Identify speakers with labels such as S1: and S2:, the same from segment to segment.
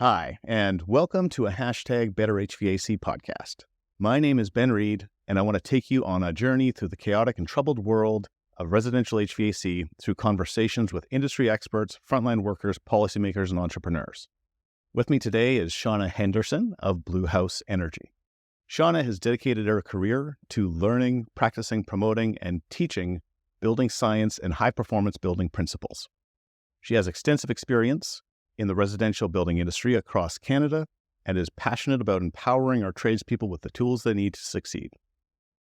S1: Hi, and welcome to a Better HVAC podcast. My name is Ben Reed, and I want to take you on a journey through the chaotic and troubled world of residential HVAC through conversations with industry experts, frontline workers, policymakers, and entrepreneurs. With me today is Shauna Henderson of Bluenoser Energy. Shauna has dedicated her career to learning, practicing, promoting, and teaching building science and high-performance building principles. She has extensive experience in the residential building industry across Canada and is passionate about empowering our tradespeople with the tools they need to succeed.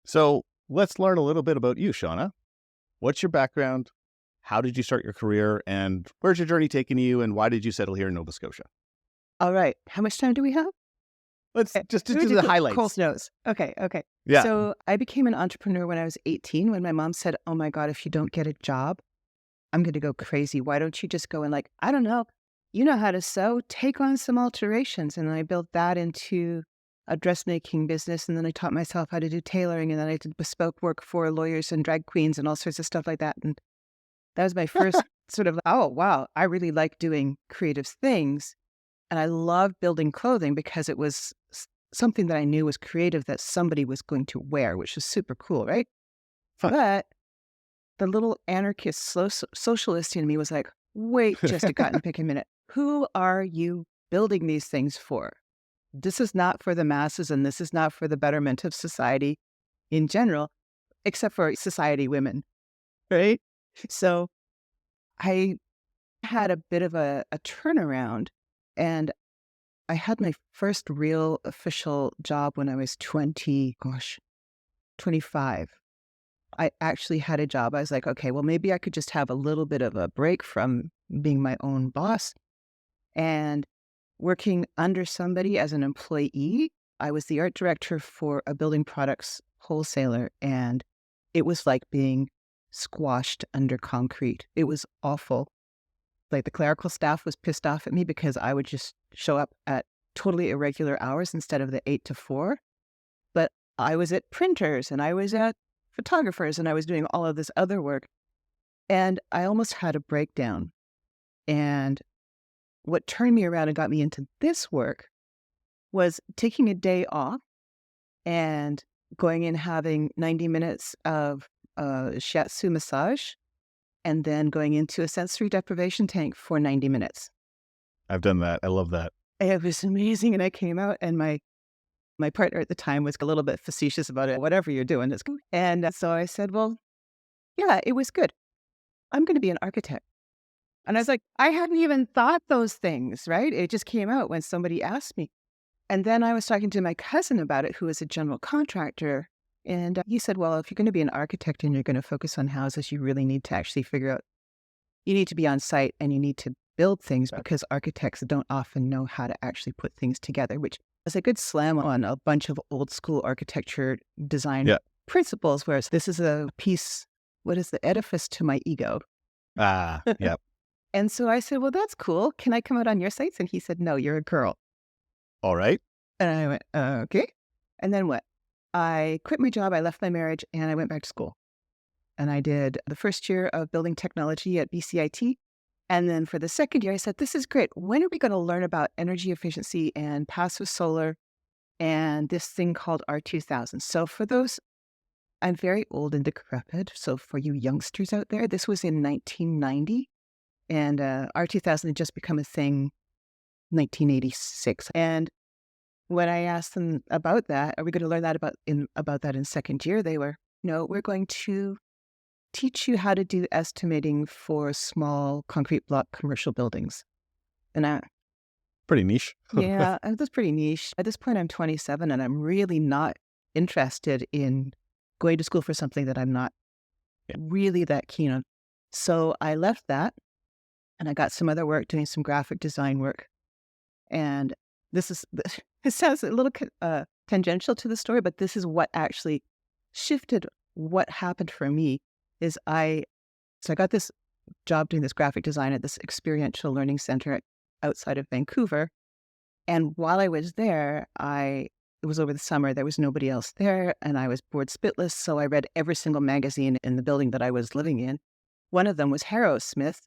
S1: So let's learn a little bit about you, Shauna. What's your background? How did you start your career? And where's your journey taken you? And why did you settle here in Nova Scotia?
S2: All right. How much time do we have?
S1: Let's just do the highlights.
S2: Cole's nose. Okay.
S1: Yeah.
S2: So I became an entrepreneur when I was 18, when my mom said, oh my God, if you don't get a job, I'm going to go crazy. Why don't you just go and I don't know, you know how to sew, take on some alterations. And I built that into a dressmaking business. And then I taught myself how to do tailoring. And then I did bespoke work for lawyers and drag queens and all sorts of stuff like that. And that was my first sort of, oh, wow, I really like doing creative things. And I loved building clothing because it was something that I knew was creative that somebody was going to wear, which was super cool, right?
S1: Fun.
S2: But the little anarchist socialist in me was like, wait just a minute. Who are you building these things for? This is not for the masses, and this is not for the betterment of society in general, except for society women, right? So I had a bit of a turnaround, and I had my first real official job when I was 25. I actually had a job. I was like, okay, well, maybe I could just have a little bit of a break from being my own boss. And working under somebody as an employee, I was the art director for a building products wholesaler, and it was like being squashed under concrete. It was awful. Like the clerical staff was pissed off at me because I would just show up at totally irregular hours instead of the 8 to 4. But I was at printers and I was at photographers and I was doing all of this other work. And I almost had a breakdown. And what turned me around and got me into this work was taking a day off and going in having 90 minutes of shiatsu massage and then going into a sensory deprivation tank for 90 minutes.
S1: I've done that. I love that.
S2: It was amazing. And I came out and my partner at the time was a little bit facetious about it. Whatever you're doing is good. And so I said, well, yeah, it was good. I'm going to be an architect. And I was like, I hadn't even thought those things, right? It just came out when somebody asked me. And then I was talking to my cousin about it, who is a general contractor. And he said, well, if you're going to be an architect and you're going to focus on houses, you really need to actually figure out, you need to be on site and you need to build things because architects don't often know how to actually put things together, which is a good slam on a bunch of old school architecture design principles, whereas this is a piece, what is the edifice to my ego?
S1: Yep.
S2: And so I said, well, that's cool. Can I come out on your sites? And he said, no, you're a girl.
S1: All right.
S2: And I went, okay. And then what? I quit my job, I left my marriage, and I went back to school. And I did the first year of building technology at BCIT. And then for the second year, I said, this is great. When are we going to learn about energy efficiency and passive solar and this thing called R2000? So for those, I'm very old and decrepit. So for you youngsters out there, this was in 1990. And R2000 had just become a thing 1986. And when I asked them about that, are we going to learn that about that in second year? They were, no, we're going to teach you how to do estimating for small concrete block commercial buildings. And
S1: pretty niche.
S2: Yeah, that's pretty niche. At this point, I'm 27 and I'm really not interested in going to school for something that I'm not really that keen on. So I left that and I got some other work doing some graphic design work. And it sounds a little tangential to the story, but this is what actually shifted what happened for me is I got this job doing this graphic design at this experiential learning center outside of Vancouver. And while I was there, it was over the summer, there was nobody else there, and I was bored spitless, so I read every single magazine in the building that I was living in. One of them was Harrow Smith,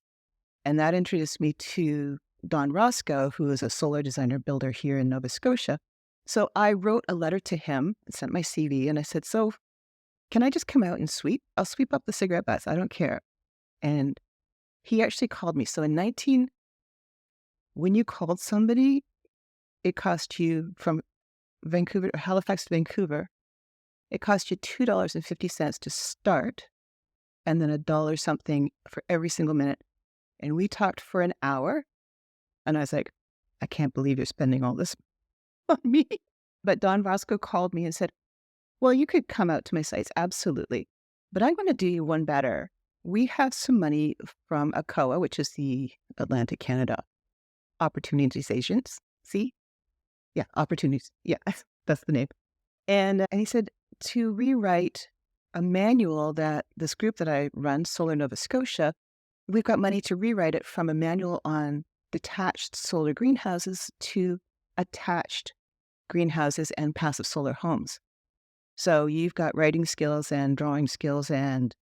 S2: and that introduced me to Don Roscoe, who is a solar designer builder here in Nova Scotia. So I wrote a letter to him, sent my CV, and I said, so can I just come out and sweep? I'll sweep up the cigarette butts. I don't care. And he actually called me. So when you called somebody, it cost you from Vancouver, Halifax to Vancouver, it cost you $2.50 to start, and then $1 something for every single minute. And we talked for an hour, and I was like, I can't believe you're spending all this on me. But Don Roscoe called me and said, well, you could come out to my sites, absolutely. But I'm going to do you one better. We have some money from ACOA, which is the Atlantic Canada Opportunities. See? Yeah, opportunities. Yeah, that's the name. And he said to rewrite a manual that this group that I run, Solar Nova Scotia, we've got money to rewrite it from a manual on detached solar greenhouses to attached greenhouses and passive solar homes. So you've got writing skills and drawing skills and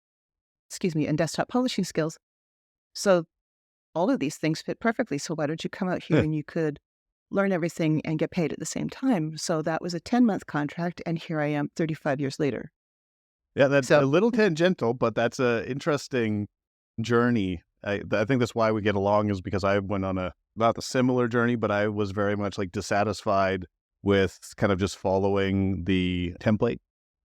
S2: desktop publishing skills. So all of these things fit perfectly. So why don't you come out here and you could learn everything and get paid at the same time? So that was a 10-month contract, and here I am 35 years later.
S1: Yeah, that's a little tangential, but that's an interesting journey. I think that's why we get along, is because I went on not a similar journey, but I was very much like dissatisfied with kind of just following the template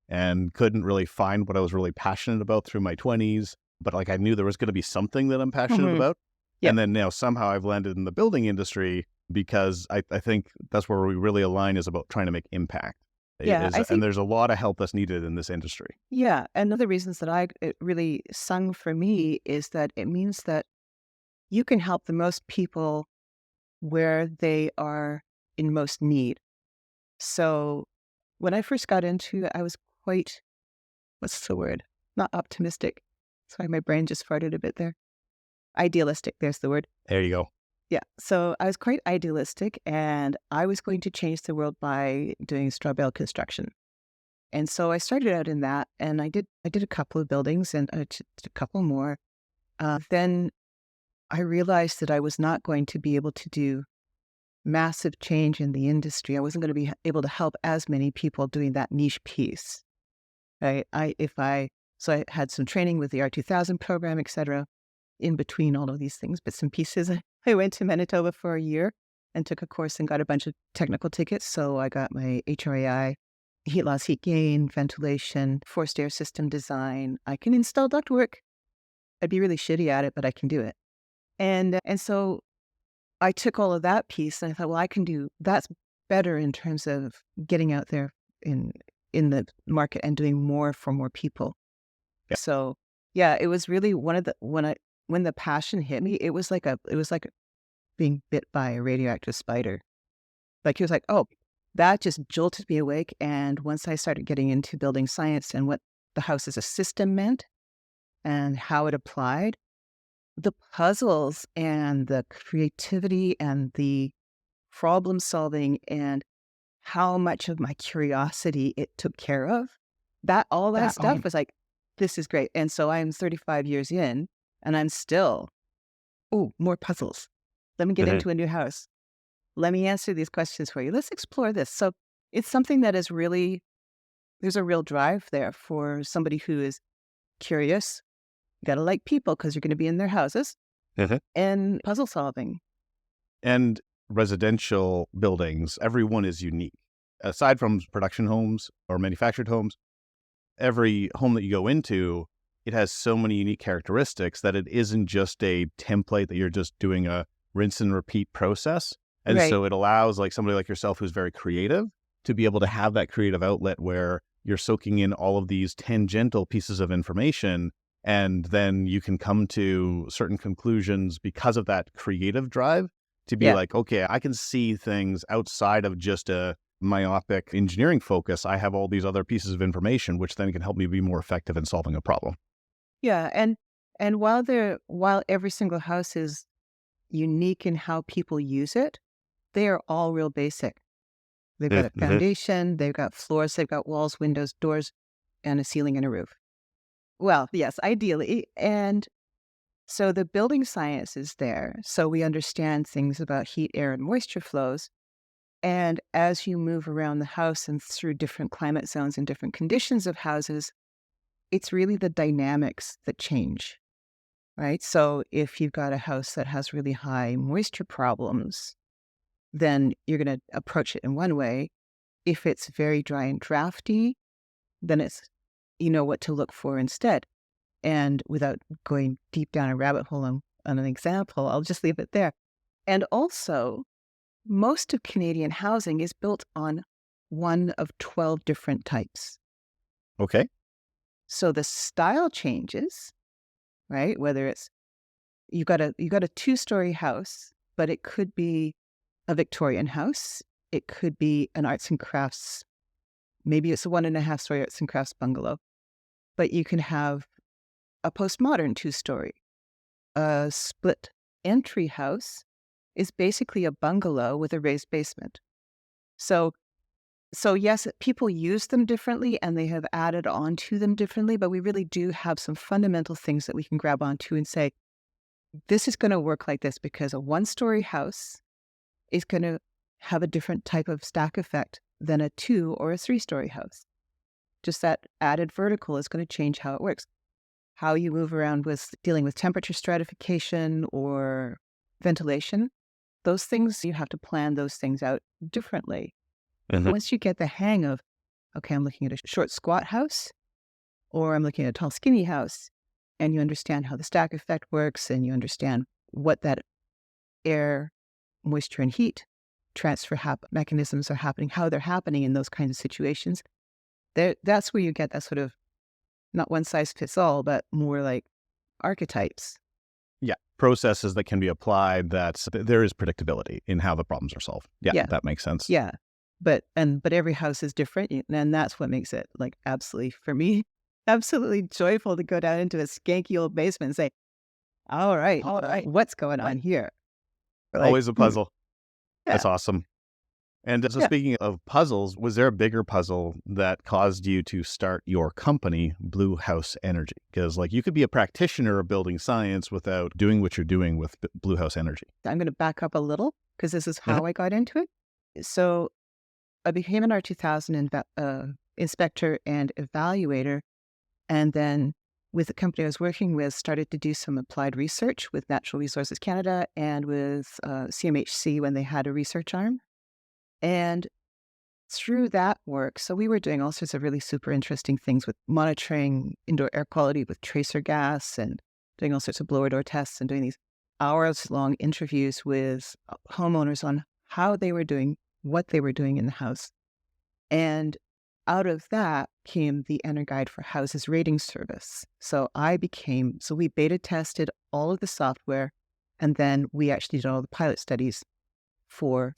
S1: and couldn't really find what I was really passionate about through my 20s. But like I knew there was going to be something that I'm passionate about. Yep. And then now somehow I've landed in the building industry because I think that's where we really align, is about trying to make impact.
S2: Yeah,
S1: and there's a lot of help that's needed in this industry.
S2: Yeah, and one of the reasons that it really sung for me is that it means that you can help the most people where they are in most need. So when I first got into it, I was quite, what's the word? Not optimistic. Sorry, my brain just farted a bit there. Idealistic, there's the word.
S1: There you go.
S2: Yeah, so I was quite idealistic, and I was going to change the world by doing straw bale construction. And so I started out in that, and I did a couple of buildings and a couple more. Then I realized that I was not going to be able to do massive change in the industry. I wasn't going to be able to help as many people doing that niche piece. Right? So I had some training with the R2000 program, et cetera, in between all of these things, bits and pieces. I went to Manitoba for a year and took a course and got a bunch of technical tickets. So I got my HRAI, heat loss, heat gain, ventilation, forced air system design. I can install ductwork. I'd be really shitty at it, but I can do it. And so I took all of that piece and I thought, well, I can do that's better in terms of getting out there in the market and doing more for more people. Yeah. So yeah, it was really one of the when the passion hit me, it was like being bit by a radioactive spider. Like, he was like, oh, that just jolted me awake. And once I started getting into building science and what the house as a system meant and how it applied, the puzzles and the creativity and the problem solving and how much of my curiosity it took care of, all that stuff was like, this is great. And so I'm 35 years in and I'm still, more puzzles. Let me get into a new house. Let me answer these questions for you. Let's explore this. So it's something that is really, there's a real drive there for somebody who is curious. You got to like people because you're going to be in their houses, and puzzle solving.
S1: And residential buildings, everyone is unique. Aside from production homes or manufactured homes, every home that you go into, it has so many unique characteristics that it isn't just a template that you're just doing a rinse and repeat process. And so it allows like somebody like yourself who's very creative to be able to have that creative outlet where you're soaking in all of these tangential pieces of information, and then you can come to certain conclusions because of that creative drive to be like, okay, I can see things outside of just a myopic engineering focus. I have all these other pieces of information, which then can help me be more effective in solving a problem.
S2: Yeah. And while every single house is unique in how people use it, they are all real basic. They've got a foundation, they've got floors, they've got walls, windows, doors, and a ceiling and a roof. Well, yes, ideally. And So the building science is there. So we understand things about heat, air, and moisture flows. And as you move around the house and through different climate zones and different conditions of houses, it's really the dynamics that change, right? So if you've got a house that has really high moisture problems, then you're going to approach it in one way. If it's very dry and drafty, then you know what to look for instead. And without going deep down a rabbit hole on an example, I'll just leave it there. And also, most of Canadian housing is built on one of 12 different types.
S1: Okay.
S2: So the style changes, right? Whether it's you've got a 2-story house, but it could be a Victorian house. It could be an arts and crafts. Maybe it's a 1.5-story arts and crafts bungalow, but you can have a postmodern 2-story. A split entry house is basically a bungalow with a raised basement. So yes, people use them differently and they have added on to them differently, but we really do have some fundamental things that we can grab onto and say, this is going to work like this because a 1-story house is going to have a different type of stack effect than a 2 or a 3-story house. Just that added vertical is going to change how it works. How you move around with dealing with temperature stratification or ventilation, those things, you have to plan those things out differently.
S1: Mhm.
S2: Once you get the hang of, okay, I'm looking at a short squat house, or I'm looking at a tall skinny house, and you understand how the stack effect works, and you understand what that air, moisture, and heat transfer mechanisms are happening, how they're happening in those kinds of situations, that's where you get that sort of, not one size fits all, but more like archetypes.
S1: Yeah. Processes that can be applied, there is predictability in how the problems are solved. Yeah,
S2: Yeah.
S1: that makes sense.
S2: Yeah. But every house is different. And that's what makes it like absolutely, for me, absolutely joyful to go down into a skanky old basement and say, all right, what's going on here? Like,
S1: Always a puzzle.
S2: yeah.
S1: That's awesome. And so
S2: Yeah.
S1: speaking of puzzles, was there a bigger puzzle that caused you to start your company, Blue House Energy? Because you could be a practitioner of building science without doing what you're doing with Blue House Energy.
S2: I'm going to back up a little because this is how I got into it. So I became an R2000 inspector and evaluator. And then with the company I was working with, started to do some applied research with Natural Resources Canada and with CMHC when they had a research arm. And through that work, so we were doing all sorts of really super interesting things with monitoring indoor air quality with tracer gas and doing all sorts of blower door tests and doing these hours-long interviews with homeowners on how they were doing, what they were doing in the house. And out of that came the EnerGuide for Houses rating service. So we beta tested all of the software, and then we actually did all the pilot studies for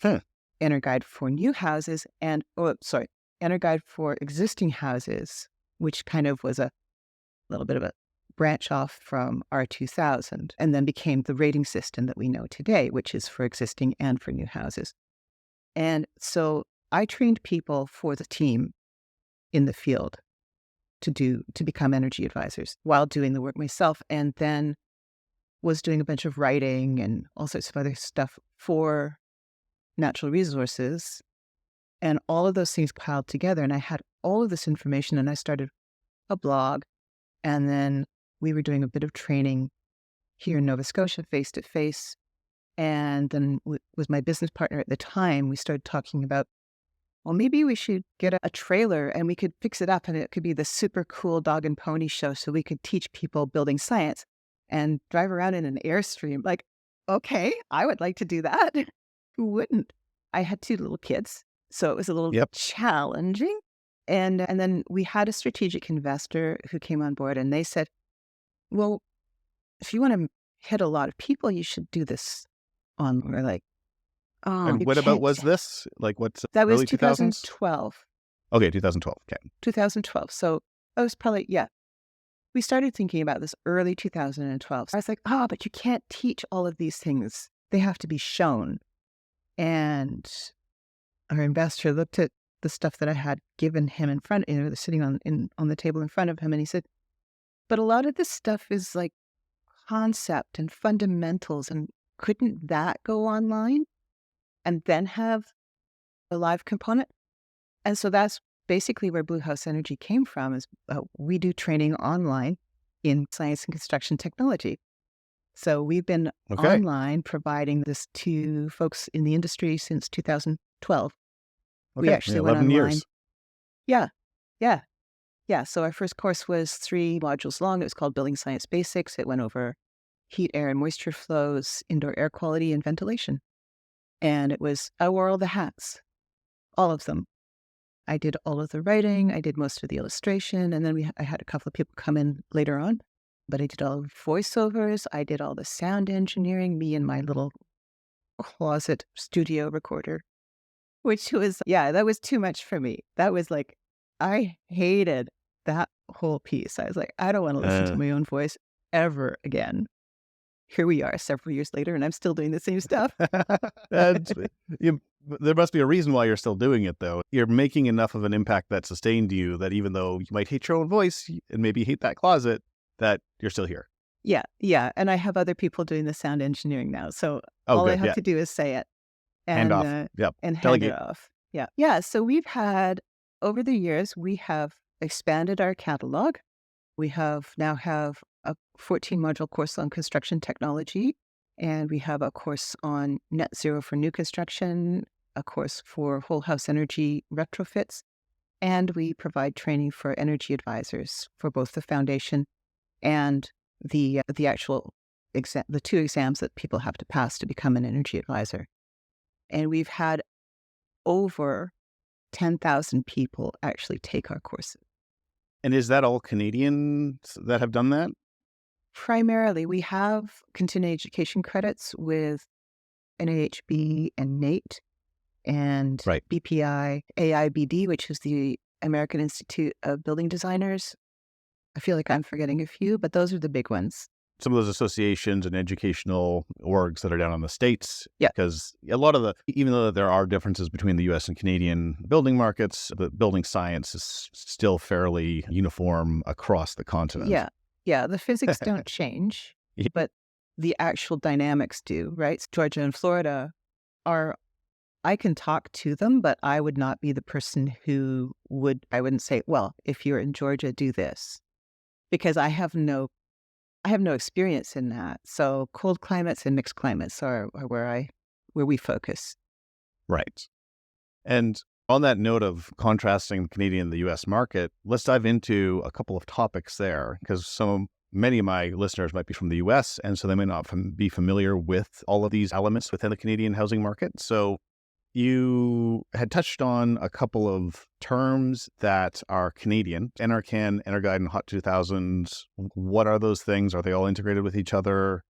S2: EnerGuide for new houses EnerGuide for existing houses, which kind of was a little bit of a branch off from R2000, and then became the rating system that we know today, which is for existing and for new houses. And so I trained people for the team in the field to become energy advisors while doing the work myself, and then was doing a bunch of writing and all sorts of other stuff for natural resources. And all of those things piled together, and I had all of this information, and I started a blog, and then we were doing a bit of training here in Nova Scotia face-to-face. And then with my business partner at the time, we started talking about, well, maybe we should get a trailer and we could fix it up and it could be the super cool dog and pony show so we could teach people building science and drive around in an Airstream. Like, okay, I would like to do that. Who wouldn't? I had 2 little kids, so it was a little challenging. And then we had a strategic investor who came on board and they said, well, if you want to hit a lot of people, you should do this on. We're like, oh,
S1: And what about was this? What's
S2: that was
S1: early 2000s?
S2: 2012.
S1: Okay, 2012. Okay.
S2: 2012. So I was probably, we started thinking about this early 2012. So I was like, but you can't teach all of these things. They have to be shown. And our investor looked at the stuff that I had given him in front, sitting on the table in front of him. And he said, but a lot of this stuff is like concept and fundamentals, and couldn't that go online and then have a live component? And so that's basically where Blue House Energy came from, is we do training online in science and construction technology. So we've been
S1: Okay.
S2: online providing this to folks in the industry since 2012. We
S1: Okay.
S2: actually went
S1: 11
S2: online.
S1: years.
S2: Yeah, yeah, yeah. So our first course was 3 modules long. It was called Building Science Basics. It went over heat, air, and moisture flows, indoor air quality, and ventilation. And it was, I wore all the hats, all of them. I did all of the writing. I did most of the illustration. And then I had a couple of people come in later on. But I did all the voiceovers. I did all the sound engineering, me and my little closet studio recorder, which was, yeah, that was too much for me. That was like, I hated that whole piece. I was like, I don't want to listen to
S1: Uh,
S2: my own voice ever again. Here we are several years later, and I'm still doing the same stuff.
S1: and there must be a reason why you're still doing it, though. You're making enough of an impact that sustained you that even though you might hate your own voice and maybe hate that closet, that you're still here.
S2: Yeah, yeah. And I have other people doing the sound engineering now. So
S1: Oh,
S2: all I
S1: good.
S2: have
S1: Yeah.
S2: to do is say it
S1: Hand
S2: and
S1: off.
S2: uh,
S1: Yep.
S2: and hand it
S1: Delegate.
S2: off. Yeah. Yeah. So we've had, over the years, we have expanded our catalog. We now have a 14 module course on construction technology, and we have a course on net zero for new construction, a course for whole house energy retrofits, and we provide training for energy advisors for both the foundation and the actual exam, the 2 exams that people have to pass to become an energy advisor. And we've had over 10,000 people actually take our courses.
S1: And is that all Canadians that have done that?
S2: Primarily, we have continuing education credits with NAHB and NATE and
S1: Right.
S2: BPI, AIBD, which is the American Institute of Building Designers. I feel like I'm forgetting a few, but those are the big ones.
S1: Some of those associations and educational orgs that are down in the States.
S2: Yeah.
S1: Because a lot of even though there are differences between the US and Canadian building markets, the building science is still fairly uniform across the continent.
S2: Yeah. Yeah. The physics don't change,
S1: Yeah.
S2: but the actual dynamics do, right? Georgia and Florida are, I can talk to them, but I would not be the person I wouldn't say, well, if you're in Georgia, do this, because I have no experience in that. So cold climates and mixed climates are where we focus.
S1: Right. And on that note of contrasting the Canadian and the US market, let's dive into a couple of topics there, because many of my listeners might be from the US, and so they may not be familiar with all of these elements within the Canadian housing market. So you had touched on a couple of terms that are Canadian: Enercan, Energuide, and HOT2000. What are those things? Are they all integrated with each other?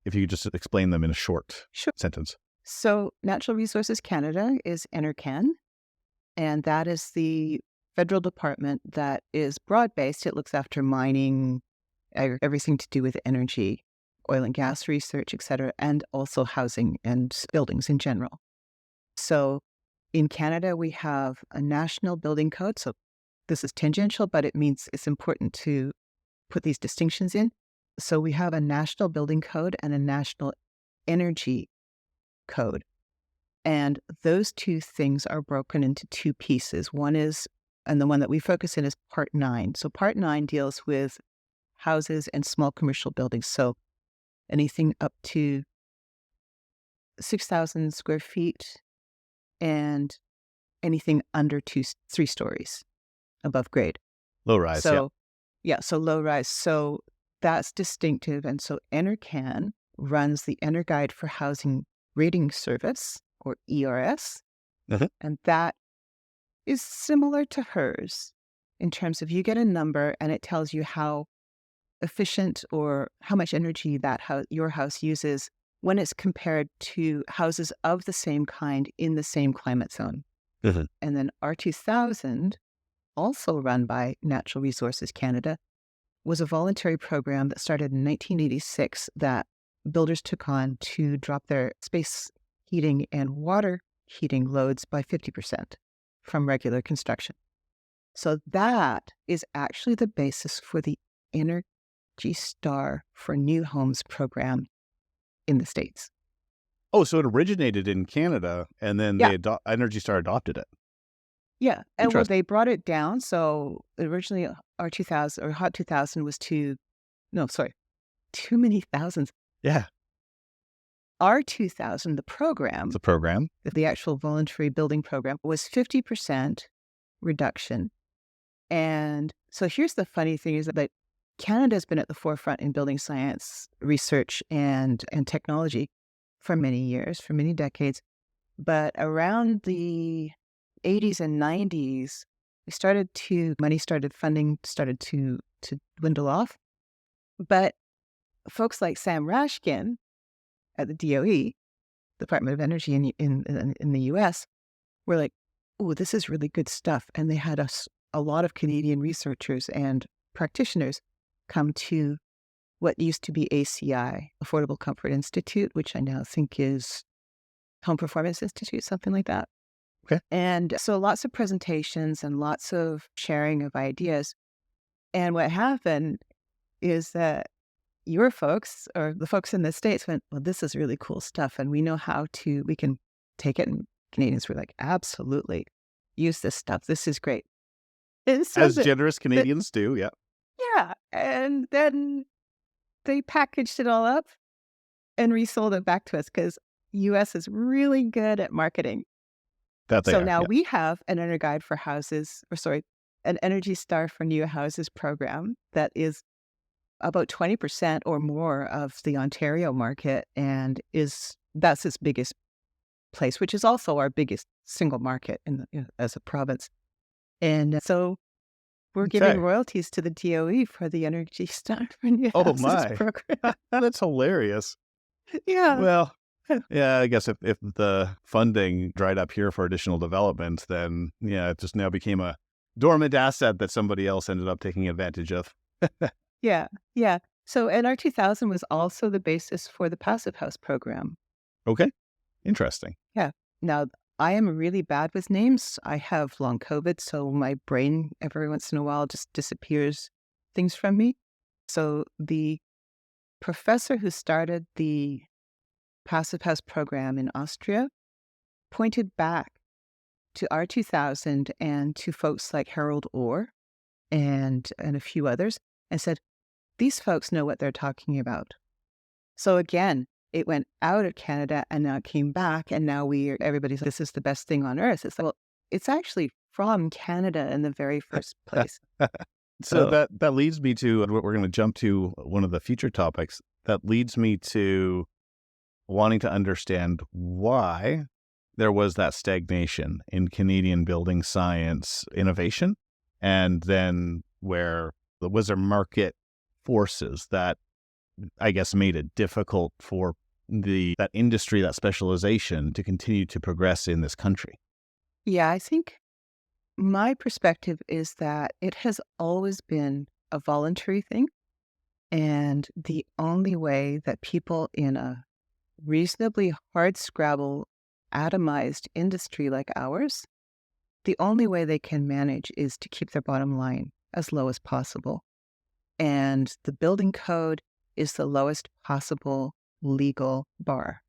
S1: If you could just explain them in a short sentence.
S2: So Natural Resources Canada is Enercan, and that is the federal department that is broad-based. It looks after mining, everything to do with energy, oil and gas research, et cetera, and also housing and buildings in general. So in Canada, we have a national building code. So this is tangential, but it means it's important to put these distinctions in. So we have a national building code and a national energy code. And those 2 things are broken into 2 pieces. One is, and the one that we focus in, is Part 9. So Part 9 deals with houses and small commercial buildings. So anything up to 6,000 square feet and anything under 3 stories above grade.
S1: Low rise, yeah.
S2: So, yeah, so low rise. So that's distinctive. And so Enercan runs the Energuide for Housing Rating Service, or ERS.
S1: Mhm.
S2: And that is similar to hers in terms of, you get a number and it tells you how efficient or how much energy that your house uses when it's compared to houses of the same kind in the same climate zone.
S1: Mhm.
S2: And then R2000, also run by Natural Resources Canada, was a voluntary program that started in 1986 that builders took on to drop their space heating and water heating loads by 50% from regular construction. So that is actually the basis for the Energy Star for New Homes program in the States.
S1: Oh, so it originated in Canada, and then
S2: Yeah.
S1: Energy Star adopted it.
S2: Yeah. And well,
S1: Interesting.
S2: they brought it down. So originally R2000 or HOT2000 was too many thousands.
S1: Yeah,
S2: R2000, the
S1: it's
S2: program,
S1: a program.
S2: the actual voluntary building program, was 50% reduction. And so here's the funny thing is that Canada's been at the forefront in building science research and technology for many years, for many decades. But around the 80s and 90s, funding started to dwindle off. But folks like Sam Rashkin at the DOE, Department of Energy in the US, were like, "Oh, this is really good stuff." And they had a lot of Canadian researchers and practitioners come to what used to be ACI, Affordable Comfort Institute, which I now think is Home Performance Institute, something like that.
S1: Okay.
S2: And so lots of presentations and lots of sharing of ideas. And what happened is that your folks or the folks in the States went, "Well, this is really cool stuff. And we know we can take it." And Canadians were like, "Absolutely. Use this stuff. This is great." And so
S1: As generous Canadians do, yeah.
S2: yeah. And then they packaged it all up and resold it back to us because US is really good at marketing.
S1: That they
S2: So
S1: are,
S2: now
S1: yeah.
S2: we have an an Energy Star for New Houses program that is about 20% or more of the Ontario market, and that's its biggest place, which is also our biggest single market as a province. And so we're giving
S1: Okay.
S2: royalties to the DOE for the Energy Star for New
S1: Oh
S2: Houses
S1: my.
S2: program.
S1: That's hilarious.
S2: Yeah.
S1: Well, yeah, I guess if the funding dried up here for additional development, then, yeah, it just now became a dormant asset that somebody else ended up taking advantage of.
S2: Yeah. Yeah. So NR2000 was also the basis for the Passive House program.
S1: Okay, interesting.
S2: Yeah. Now, I am really bad with names. I have long COVID, so my brain every once in a while just disappears things from me. So the professor who started the Passive House program in Austria pointed back to R2000 and to folks like Harold Orr and a few others and said, "These folks know what they're talking about." So again, it went out of Canada and now it came back, and now everybody's like, "This is the best thing on earth." It's like, well, it's actually from Canada in the very first place.
S1: So
S2: So
S1: that leads me to what we're going to jump to one of the future topics. That leads me to wanting to understand why there was that stagnation in Canadian building science innovation, and then where was there market forces that I guess made it difficult for that industry, that specialization to continue to progress in this country.
S2: yeah, I think my perspective is that it has always been a voluntary thing. And the only way that people in a reasonably hard scrabble, atomized industry like ours, the only way they can manage is to keep their bottom line as low as possible. And the building code is the lowest possible legal bar,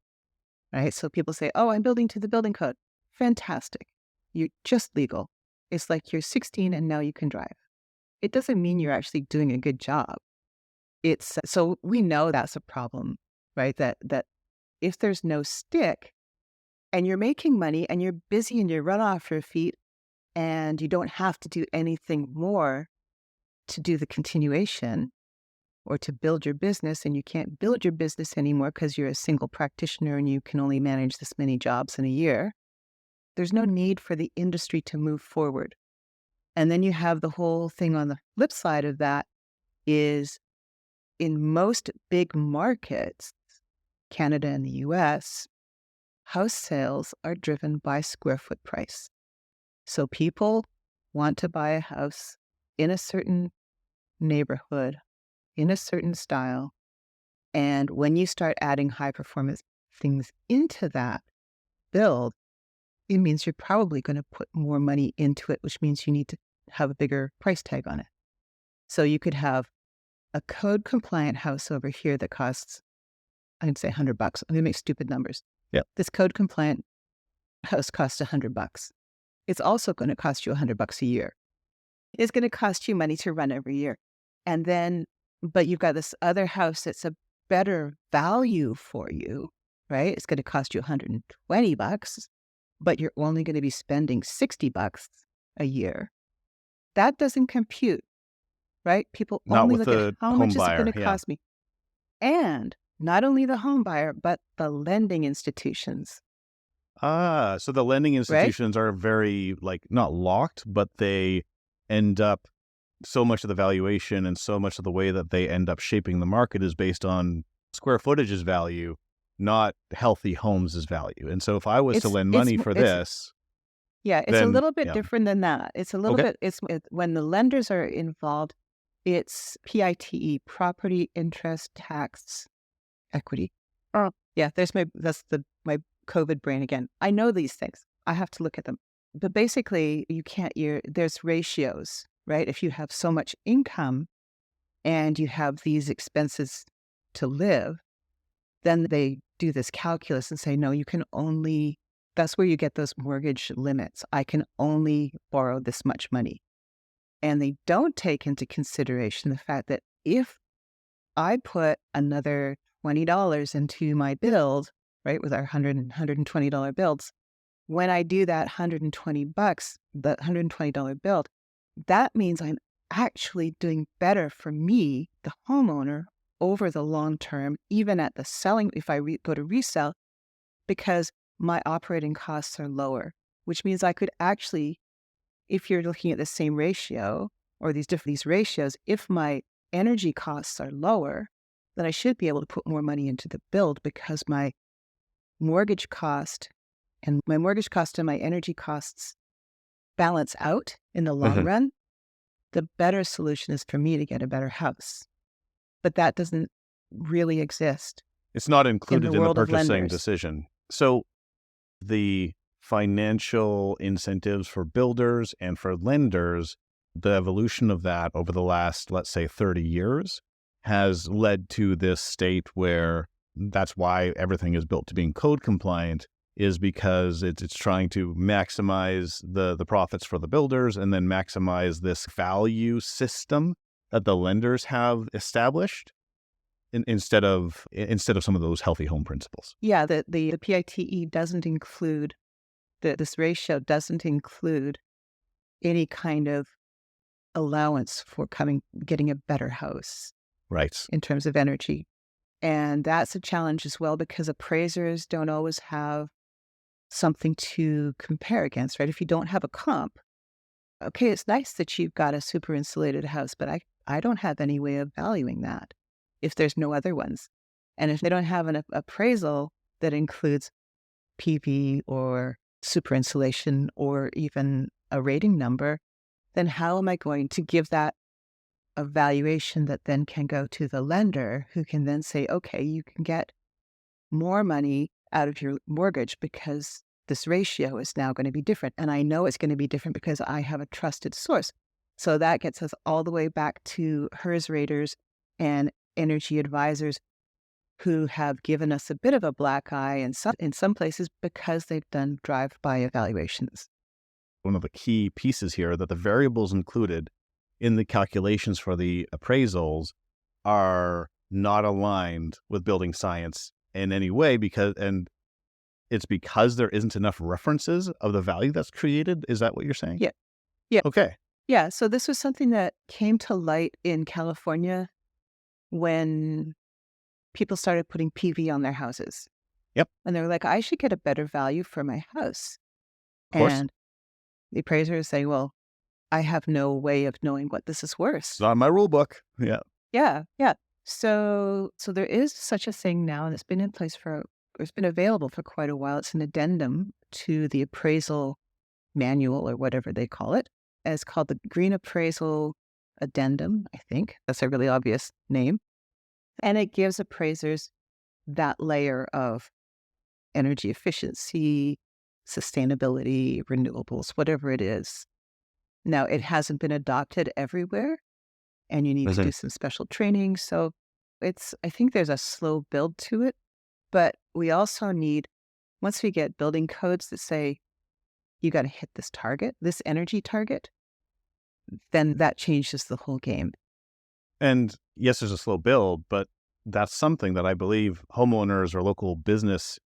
S2: right? So people say, "Oh, I'm building to the building code." Fantastic. You're just legal. It's like you're 16 and now you can drive. It doesn't mean you're actually doing a good job. So we know that's a problem, right? That if there's no stick and you're making money and you're busy and you run off your feet and you don't have to do anything more to do the continuation or to build your business, and you can't build your business anymore because you're a single practitioner and you can only manage this many jobs in a year, there's no need for the industry to move forward. And then you have the whole thing on the flip side of that is in most big markets, Canada and the US, house sales are driven by square foot price. So people want to buy a house in a certain neighborhood, in a certain style. And when you start adding high performance things into that build, it means you're probably going to put more money into it, which means you need to have a bigger price tag on it. So you could have a code compliant house over here that costs, I can say $100. I'm going to make stupid numbers.
S1: Yep.
S2: This code compliant house costs $100. It's also going to cost you $100 a year. It's going to cost you money to run every year. And then, but you've got this other house that's a better value for you, right? It's going to cost you $120, but you're only going to be spending $60 a year. That doesn't compute, right? People
S1: Not
S2: only
S1: with
S2: look
S1: the
S2: at how
S1: home
S2: much is it
S1: buyer.
S2: going to
S1: Yeah.
S2: cost me. And not only the home buyer, but the lending institutions,
S1: So the lending
S2: right?
S1: institutions are very, not locked, but they end up, so much of the valuation and so much of the way that they end up shaping the market is based on square footage's value, not healthy homes' value. And so if I was to
S2: It's
S1: lend
S2: it's
S1: money
S2: m
S1: for
S2: it's
S1: this,
S2: yeah, it's a
S1: then
S2: little bit
S1: yeah.
S2: different than that. It's a little
S1: Okay.
S2: bit when the lenders are involved, it's PITE, property interest tax equity. Yeah, that's my COVID brain again. I know these things. I have to look at them. But basically, there's ratios, right? If you have so much income and you have these expenses to live, then they do this calculus and say, no, that's where you get those mortgage limits. I can only borrow this much money. And they don't take into consideration the fact that if I put another $20 into my build, right, with our $120 builds, when I do that $120, the $120 build, that means I'm actually doing better for me, the homeowner, over the long term, even at the selling, if I go to resell, because my operating costs are lower, which means I could actually, if you're looking at the same ratio or these ratios, if my energy costs are lower, then I should be able to put more money into the build because my mortgage cost and my energy costs balance out in the long
S1: Mhm.
S2: run. The better solution is for me to get a better house. But that doesn't really exist
S1: It's not
S2: in the
S1: included in the
S2: world of
S1: purchasing
S2: lenders.
S1: decision. So the financial incentives for builders and for lenders, the evolution of that over the last, let's say, 30 years has led to this state where that's why everything is built to being code compliant, is because it's trying to maximize the profits for the builders and then maximize this value system that the lenders have established instead of some of those healthy home principles.
S2: Yeah, the PITE doesn't include, this ratio doesn't include any kind of allowance for getting a better house
S1: Right.
S2: in terms of energy. And that's a challenge as well because appraisers don't always have something to compare against, right? If you don't have a comp, okay, it's nice that you've got a super insulated house, but I don't have any way of valuing that if there's no other ones. And if they don't have an appraisal that includes PV or super insulation or even a rating number, then how am I going to give that a valuation that then can go to the lender who can then say, okay, you can get more money out of your mortgage because this ratio is now going to be different. And I know it's going to be different because I have a trusted source. So that gets us all the way back to HERS raters and energy advisors who have given us a bit of a black eye in some places because they've done drive-by evaluations.
S1: One of the key pieces here that the variables included in the calculations for the appraisals are not aligned with building science in any way because there isn't enough references of the value that's created. Is that what you're saying?
S2: Yeah. Yeah.
S1: Okay.
S2: Yeah. So this was something that came to light in California when people started putting PV on their houses.
S1: Yep.
S2: And they were like, I should get a better value for my house.
S1: Of course.
S2: And the appraiser is saying, well, I have no way of knowing what this is worth.
S1: It's not in my rule book. Yeah.
S2: Yeah. Yeah. So there is such a thing now, and it's been available for quite a while. It's an addendum to the appraisal manual or whatever they call it. And it's called the Green Appraisal Addendum, I think. That's a really obvious name. And it gives appraisers that layer of energy efficiency, sustainability, renewables, whatever it is. Now, it hasn't been adopted everywhere. and you need to do some special training. So I think there's a slow build to it, but we also need, once we get building codes that say, you got to hit this target, this energy target, then that changes the whole game.
S1: And yes, there's a slow build, but that's something that I believe homeowners or local business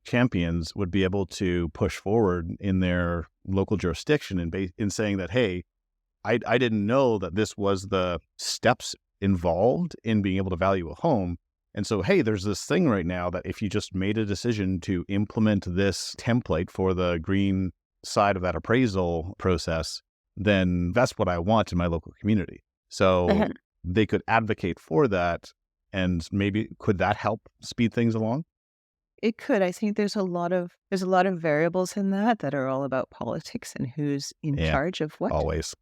S1: champions would be able to push forward in their local jurisdiction in saying that, hey, I didn't know that this was the steps involved in being able to value a home. And so, hey, there's this thing right now that if you just made a decision to implement this template for the green side of that appraisal process, then that's what I want in my local community. So they could advocate for that, and maybe could that help speed things along?
S2: It could. I think there's a lot of variables in that are all about politics and who's in
S1: Yeah,
S2: charge of what
S1: always.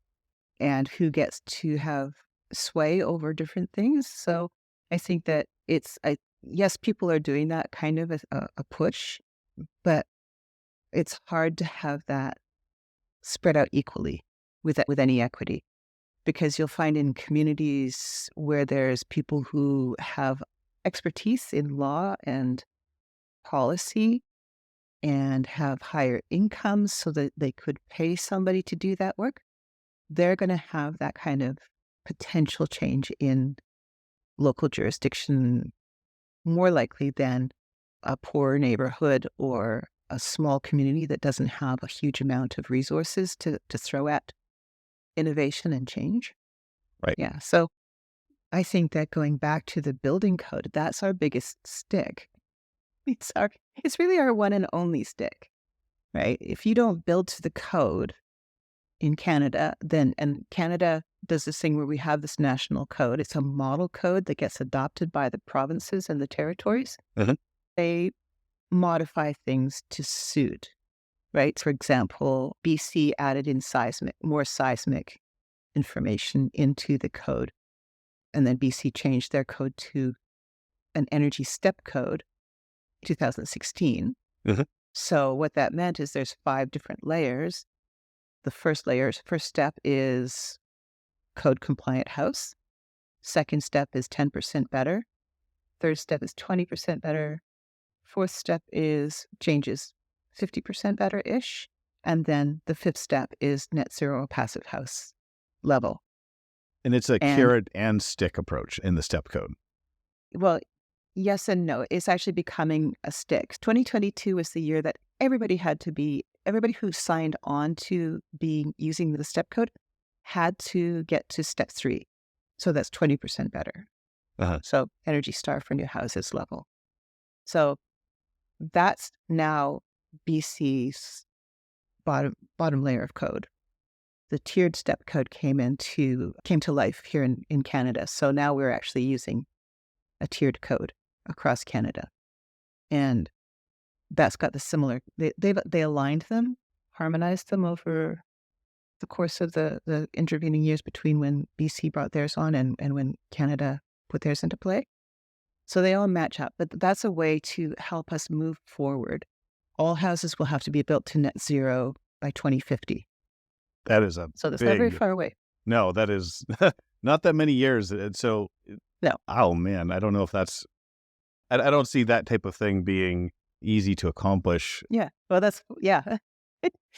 S2: and who gets to have sway over different things. So I think that yes, people are doing that kind of a push, but it's hard to have that spread out equally with any equity, because you'll find in communities where there's people who have expertise in law and policy and have higher incomes so that they could pay somebody to do that work, they're going to have that kind of potential change in local jurisdiction more likely than a poor neighborhood or a small community that doesn't have a huge amount of resources to throw at innovation and change.
S1: Right.
S2: Yeah. So I think that going back to the building code, that's our biggest stick. It's really our one and only stick, right? If you don't build to the code in Canada, and Canada does this thing where we have this national code. It's a model code that gets adopted by the provinces and the territories. They modify things to suit, right? For example, BC added in more seismic information into the code. And then BC changed their code to an energy step code, 2016. So what that meant is there's 5 different layers. The first step is code compliant house. Second step is 10% better. Third step is 20% better. Fourth step is changes 50% better-ish. And then the fifth step is net zero passive house level.
S1: And it's a carrot and stick approach in the step code.
S2: Well, yes and no. It's actually becoming a stick. 2022 was the year that everybody who signed on to using the step code had to get to step 3. So that's 20% better. So Energy Star for new houses level. So that's now BC's bottom layer of code. The tiered step code came to life here in Canada. So now we're actually using a tiered code across Canada. And that's got the similar, they aligned them, harmonized them over the course of the intervening years between when BC brought theirs on and when Canada put theirs into play. So they all match up, but that's a way to help us move forward. All houses will have to be built to net zero by 2050.
S1: That is
S2: so that's not very far away.
S1: No, that is not that many years. And so,
S2: no.
S1: Oh man, I don't know if that's, I don't see that type of thing being easy to accomplish.
S2: Yeah. Well,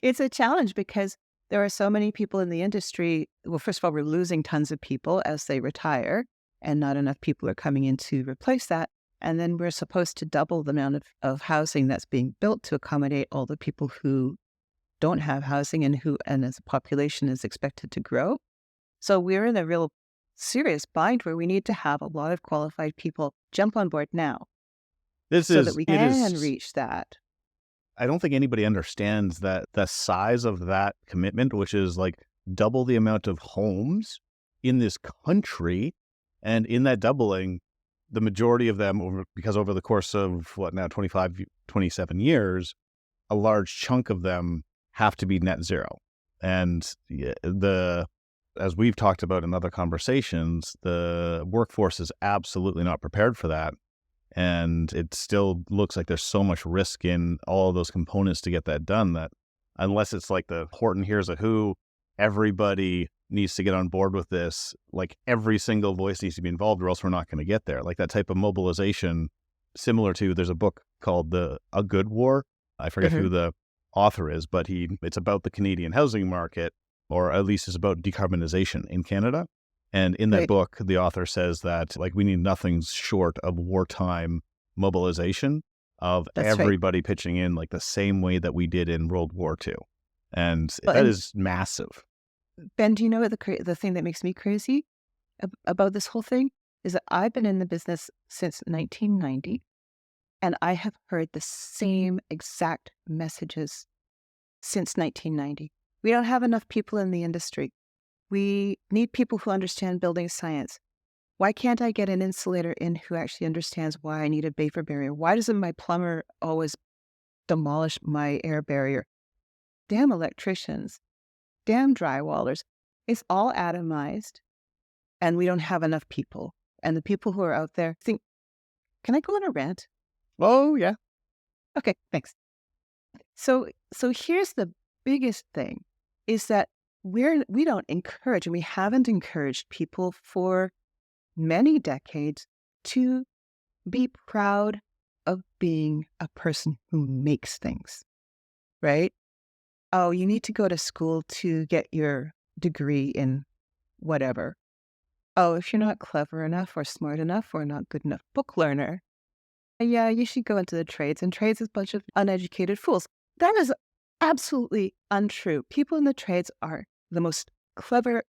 S2: it's a challenge because there are so many people in the industry. Well, first of all, we're losing tons of people as they retire, and not enough people are coming in to replace that. And then we're supposed to double the amount of housing that's being built to accommodate all the people who don't have housing and as the population is expected to grow. So we're in a real serious bind where we need to have a lot of qualified people jump on board now that we can reach that.
S1: I don't think anybody understands that the size of that commitment, which is like double the amount of homes in this country. And in that doubling, the majority of them, because over the course of 27 years, a large chunk of them have to be net zero. And as we've talked about in other conversations, the workforce is absolutely not prepared for that. And it still looks like there's so much risk in all of those components to get that done that unless it's like the Horton Hears a Who, everybody needs to get on board with this. Like every single voice needs to be involved or else we're not going to get there. Like that type of mobilization, similar to, there's a book called A Good War. I forget
S2: Mhm.
S1: who the author is, but it's about the Canadian housing market, or at least it's about decarbonization in Canada. And in that
S2: Right.
S1: book, the author says that like we need nothing short of wartime mobilization of
S2: That's right.
S1: everybody pitching in like the same way that we did in World War II. And
S2: Well,
S1: that
S2: and
S1: is massive.
S2: Ben, do you know what the thing that makes me crazy about this whole thing is that I've been in the business since 1990, and I have heard the same exact messages since 1990. We don't have enough people in the industry. We need people who understand building science. Why can't I get an insulator in who actually understands why I need a vapor barrier? Why doesn't my plumber always demolish my air barrier? Damn electricians, damn drywallers. It's all atomized, and we don't have enough people. And the people who are out there think, can I go on a rant?
S1: Oh, yeah.
S2: Okay, thanks. So here's the biggest thing is that we don't encourage, and we haven't encouraged people for many decades to be proud of being a person who makes things, right? Oh, you need to go to school to get your degree in whatever. Oh, if you're not clever enough or smart enough or not good enough book learner, yeah, you should go into the trades. And trades is a bunch of uneducated fools. That is absolutely untrue. People in the trades are the most clever,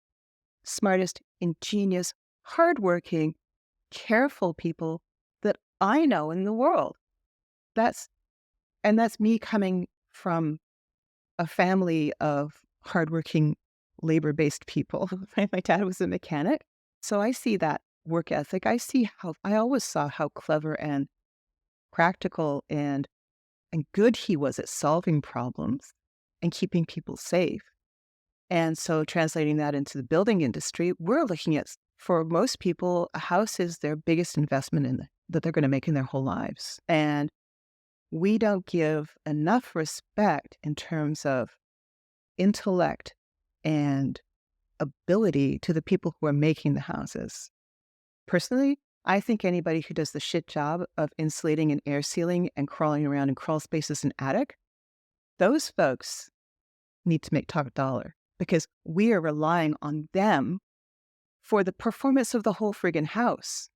S2: smartest, ingenious, hardworking, careful people that I know in the world. That's me coming from a family of hardworking, labor-based people. My dad was a mechanic, so I see that work ethic. I always saw how clever and practical and good he was at solving problems and keeping people safe. And so translating that into the building industry, we're looking at, for most people, a house is their biggest investment that they're going to make in their whole lives. And we don't give enough respect in terms of intellect and ability to the people who are making the houses. Personally, I think anybody who does the shit job of insulating and air sealing and crawling around in crawl spaces and attic, those folks need to make top dollar because we are relying on them for the performance of the whole friggin' house.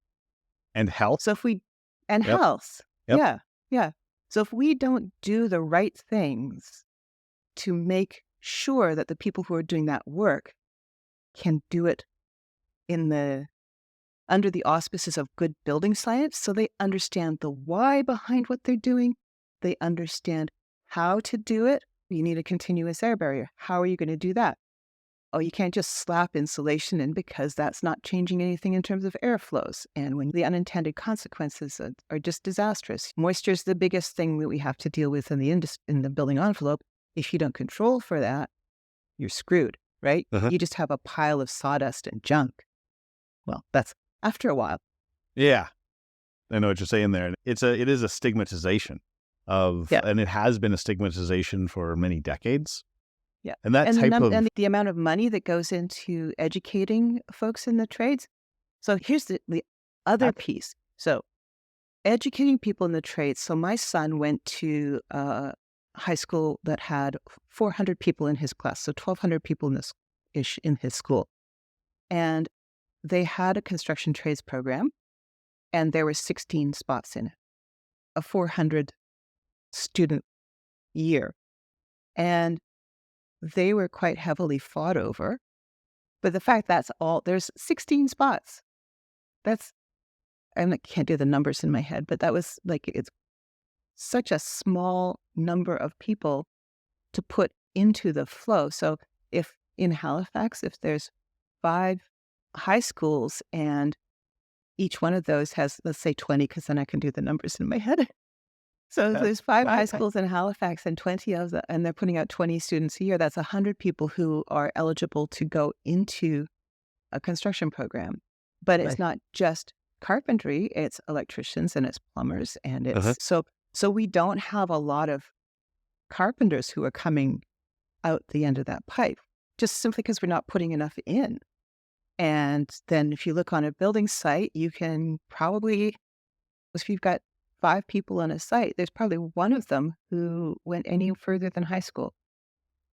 S1: And health.
S2: So if we, and
S1: Yep.
S2: health.
S1: Yep.
S2: Yeah. Yeah. So if we don't do the right things to make sure that the people who are doing that work can do it under the auspices of good building science, so they understand the why behind what they're doing. They understand how to do it. You need a continuous air barrier. How are you going to do that? Oh, you can't just slap insulation in because that's not changing anything in terms of airflows. And when the unintended consequences are just disastrous. Moisture is the biggest thing that we have to deal with in the building envelope. If you don't control for that, you're screwed, right?
S1: Uh-huh.
S2: You just have a pile of sawdust and junk. Well, that's after a while.
S1: Yeah. I know what you're saying there. It is a stigmatization of,
S2: Yeah.
S1: and it has been a stigmatization for many decades.
S2: Yeah.
S1: And that
S2: And
S1: type of,
S2: and the amount of money that goes into educating folks in the trades. So here's the other piece. So educating people in the trades. So my son went to a high school that had 400 people in his class, so 1,200 people in his school. And they had a construction trades program, and there were 16 spots in it, a 400 student year. And they were quite heavily fought over. But the fact there's 16 spots. I can't do the numbers in my head, but that was like, it's such a small number of people to put into the flow. So if in Halifax, if there's 5 high schools and each one of those has, let's say 20, because then I can do the numbers in my head. So if there's 5 high schools in Halifax and 20 of them, and they're putting out 20 students a year, that's 100 people who are eligible to go into a construction program. But it's not just carpentry, it's electricians and it's plumbers and it's so we don't have a lot of carpenters who are coming out the end of that pipe. just simply because we're not putting enough in. And then if you look on a building site, you can probably, if you've got 5 people on a site, there's probably one of them who went any further than high school.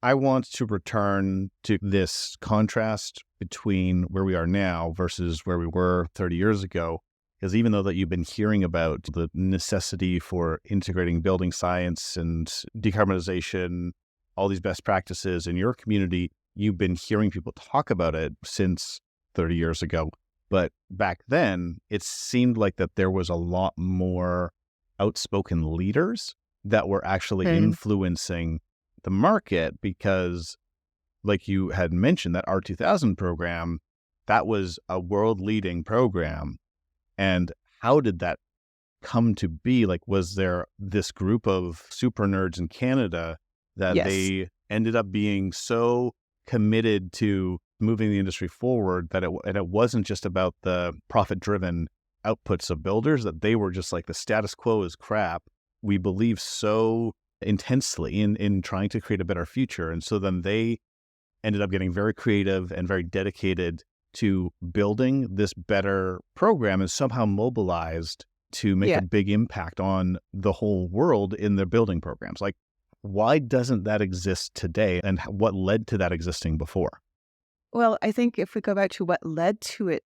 S1: I want to return to this contrast between where we are now versus where we were 30 years ago. Because even though that you've been hearing about the necessity for integrating building science and decarbonization, all these best practices in your community, you've been hearing people talk about it since 30 years ago. But back then, it seemed like that there was a lot more outspoken leaders that were actually influencing the market because, like you had mentioned, that R2000 program, that was a world-leading program. And how did that come to be? Like, was there this group of super nerds in Canada that
S2: Yes.
S1: they ended up being so committed to moving the industry forward that it wasn't just about the profit-driven outputs of builders, that they were just like, the status quo is crap. We believe so intensely in trying to create a better future. And so then they ended up getting very creative and very dedicated to building this better program and somehow mobilized to make a big impact on the whole world in their building programs. Like, why doesn't that exist today? And what led to that existing before?
S2: Well, I think if we go back to what led to it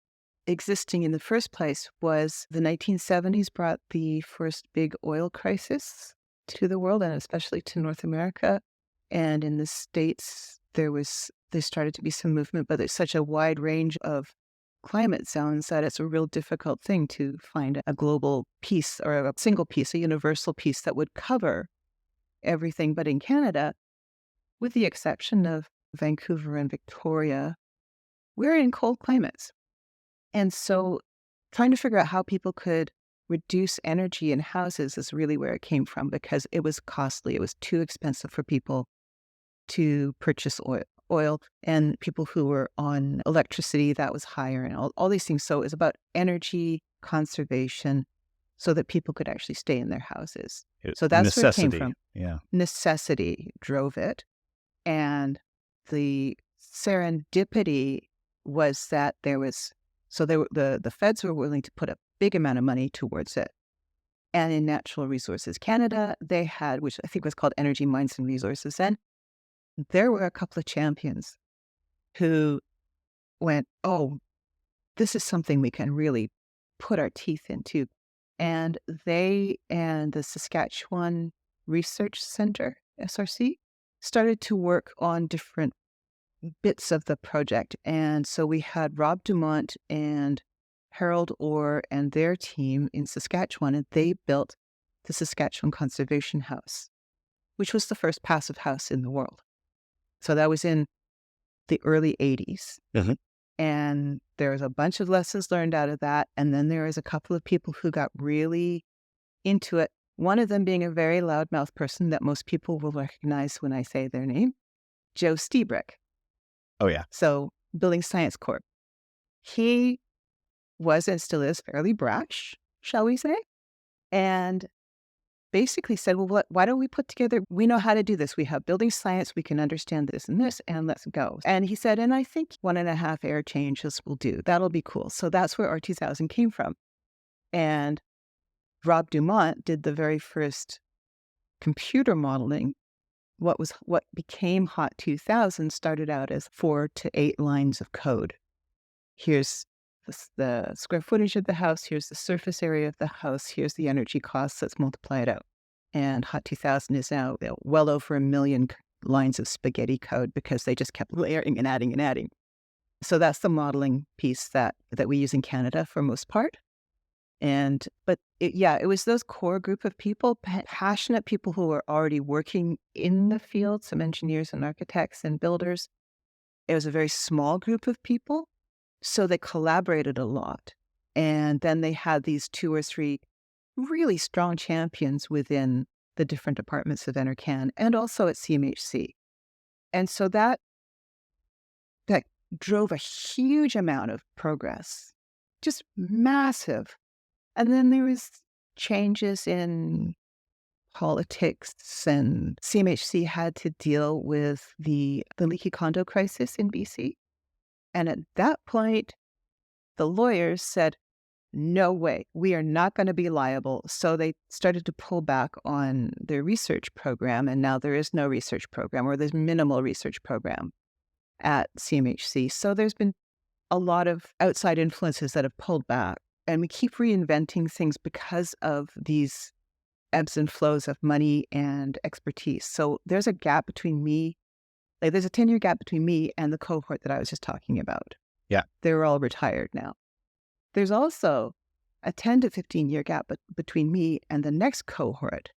S2: existing in the first place was the 1970s brought the first big oil crisis to the world, and especially to North America. And in the States, there started to be some movement, but there's such a wide range of climate zones that it's a real difficult thing to find a global piece or a single piece, a universal piece that would cover everything. But in Canada, with the exception of Vancouver and Victoria, we're in cold climates. And so trying to figure out how people could reduce energy in houses is really where it came from, because it was costly. It was too expensive for people to purchase oil, and people who were on electricity, that was higher, and all these things. So it was about energy conservation so that people could actually stay in their houses. So that's where it came from.
S1: Yeah.
S2: Necessity drove it. And the serendipity was that the feds were willing to put a big amount of money towards it. And in Natural Resources Canada, they had, which I think was called Energy, Mines and Resources then, there were a couple of champions who went, oh, this is something we can really put our teeth into. And they and the Saskatchewan Research Centre, SRC, started to work on different bits of the project. And so we had Rob Dumont and Harold Orr and their team in Saskatchewan, and they built the Saskatchewan Conservation House, which was the first passive house in the world. So that was in the early 80s.
S1: Mm-hmm.
S2: And there was a bunch of lessons learned out of that. And then there was a couple of people who got really into it. One of them being a very loudmouth person that most people will recognize when I say their name, Joe Stiebrick.
S1: Oh, yeah.
S2: So Building Science Corp. He was and still is fairly brash, shall we say, and basically said, well, why don't we put together, we know how to do this. We have building science, we can understand this, and let's go. And he said, and I think 1.5 air changes will do. That'll be cool. So that's where R2000 came from. And Rob Dumont did the very first computer modeling. What became HOT2000 started out as 4 to 8 lines of code. Here's the square footage of the house, here's the surface area of the house, here's the energy costs, let's multiply it out. And HOT2000 is now well over 1 million lines of spaghetti code because they just kept layering and adding and adding. So that's the modeling piece that we use in Canada for most part. But it was those core group of people, passionate people who were already working in the field, some engineers and architects and builders. It was a very small group of people, so they collaborated a lot. And then they had these 2 or 3 really strong champions within the different departments of NRCan and also at CMHC. And so that drove a huge amount of progress, just massive. And then there was changes in politics, and CMHC had to deal with the leaky condo crisis in BC. And at that point, the lawyers said, no way, we are not going to be liable. So they started to pull back on their research program. And now there is no research program, or there's minimal research program at CMHC. So there's been a lot of outside influences that have pulled back. And we keep reinventing things because of these ebbs and flows of money and expertise. So there's a gap between me, like there's a 10-year gap between me and the cohort that I was just talking about.
S1: Yeah.
S2: They're all retired now. There's also a 10 to 15-year gap between me and the next cohort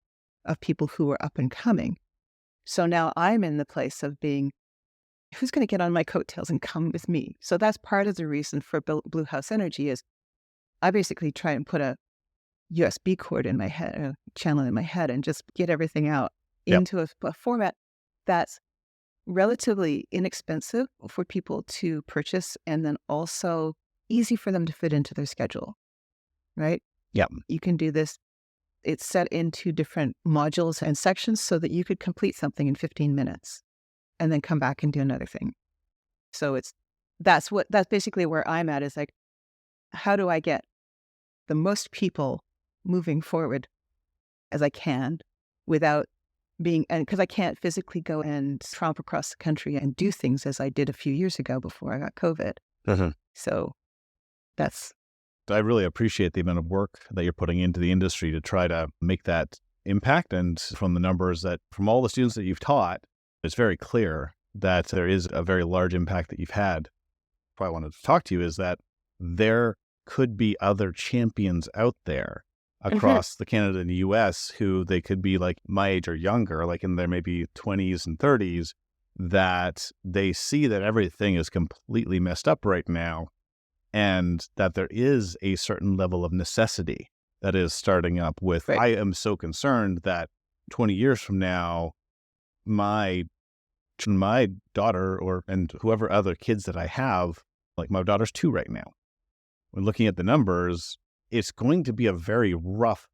S2: of people who are up and coming. So now I'm in the place of being, who's going to get on my coattails and come with me? So that's part of the reason for Blue House Energy is I basically try and put a USB cord in my head, a channel in my head, and just get everything out into a format that's relatively inexpensive for people to purchase, and then also easy for them to fit into their schedule, right?
S1: Yeah.
S2: You can do this. It's set into different modules and sections so that you could complete something in 15 minutes and then come back and do another thing. So that's basically where I'm at, is like, how do I get the most people moving forward as I can without being, and because I can't physically go and tromp across the country and do things as I did a few years ago before I got COVID.
S1: Mm-hmm.
S2: So
S1: I really appreciate the amount of work that you're putting into the industry to try to make that impact. And from the numbers from all the students that you've taught, it's very clear that there is a very large impact that you've had. What I wanted to talk to you is that there could be other champions out there across the Canada and the US who they could be like my age or younger, like in their maybe 20s and 30s, that they see that everything is completely messed up right now, and that there is a certain level of necessity that is starting up with,
S2: Right.
S1: I am so concerned that 20 years from now, my daughter and whoever other kids that I have, like my daughter's 2 right now, when looking at the numbers, it's going to be a very rough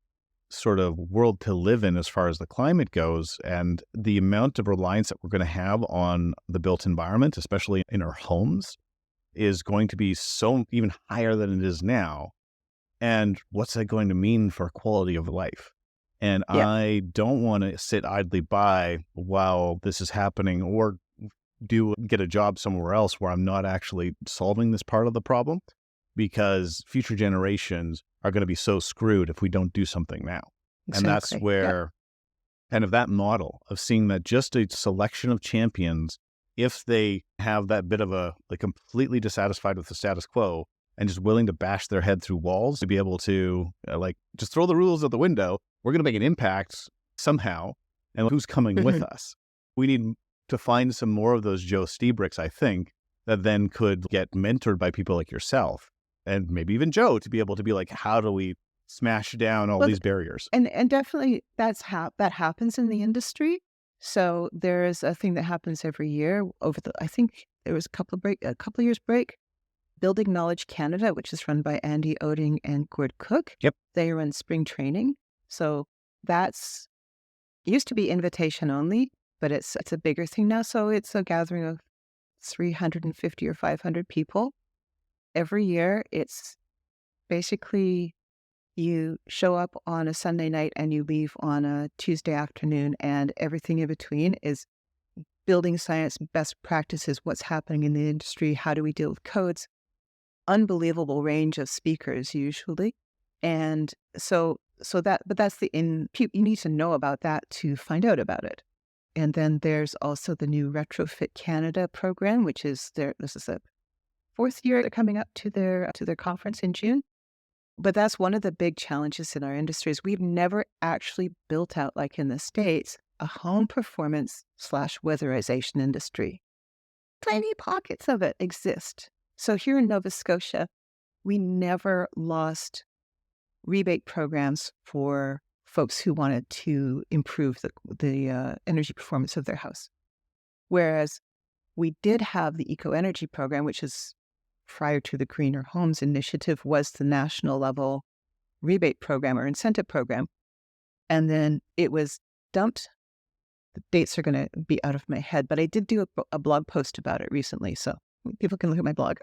S1: sort of world to live in as far as the climate goes. And the amount of reliance that we're going to have on the built environment, especially in our homes, is going to be so even higher than it is now. And what's that going to mean for quality of life? And I don't want to sit idly by while this is happening, or get a job somewhere else where I'm not actually solving this part of the problem, because future generations are going to be so screwed if we don't do something now.
S2: Exactly.
S1: And that's where kind of that model of seeing that just a selection of champions, if they have that bit of completely dissatisfied with the status quo and just willing to bash their head through walls to be able to just throw the rules out the window, we're going to make an impact somehow. And who's coming with us? We need to find some more of those Joe Stebricks, I think, that then could get mentored by people like yourself and maybe even Joe, to be able to be like, how do we smash down all these barriers?
S2: And definitely that happens in the industry. So there is a thing that happens every year I think there was a couple of years break. Building Knowledge Canada, which is run by Andy Oding and Gord Cook.
S1: Yep.
S2: They run spring training. So that's used to be invitation only, but it's a bigger thing now. So it's a gathering of 350 or 500 people. Every year, it's basically you show up on a Sunday night and you leave on a Tuesday afternoon, and everything in between is building science, best practices, what's happening in the industry, how do we deal with codes. Unbelievable range of speakers usually. And but that's you need to know about that to find out about it. And then there's also the new Retrofit Canada program, which is this is the 4th year they're coming up to their conference in June. But that's one of the big challenges in our industry is we've never actually built out, like in the States, a home performance /weatherization industry. Tiny pockets of it exist. So here in Nova Scotia, we never lost rebate programs for folks who wanted to improve the energy performance of their house. Whereas we did have the Eco Energy program, which is prior to the Greener Homes Initiative, was the national level rebate program or incentive program. And then it was dumped. The dates are going to be out of my head, but I did do a blog post about it recently, so people can look at my blog.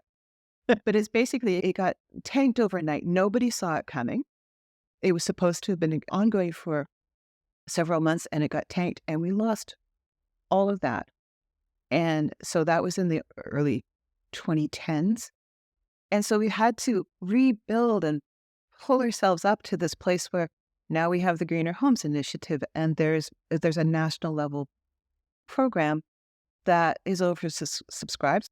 S2: But it's basically, it got tanked overnight. Nobody saw it coming. It was supposed to have been ongoing for several months, and it got tanked, and we lost all of that. And so that was in the early 2010s. And so we had to rebuild and pull ourselves up to this place where now we have the Greener Homes Initiative, and there's a national level program that is oversubscribed.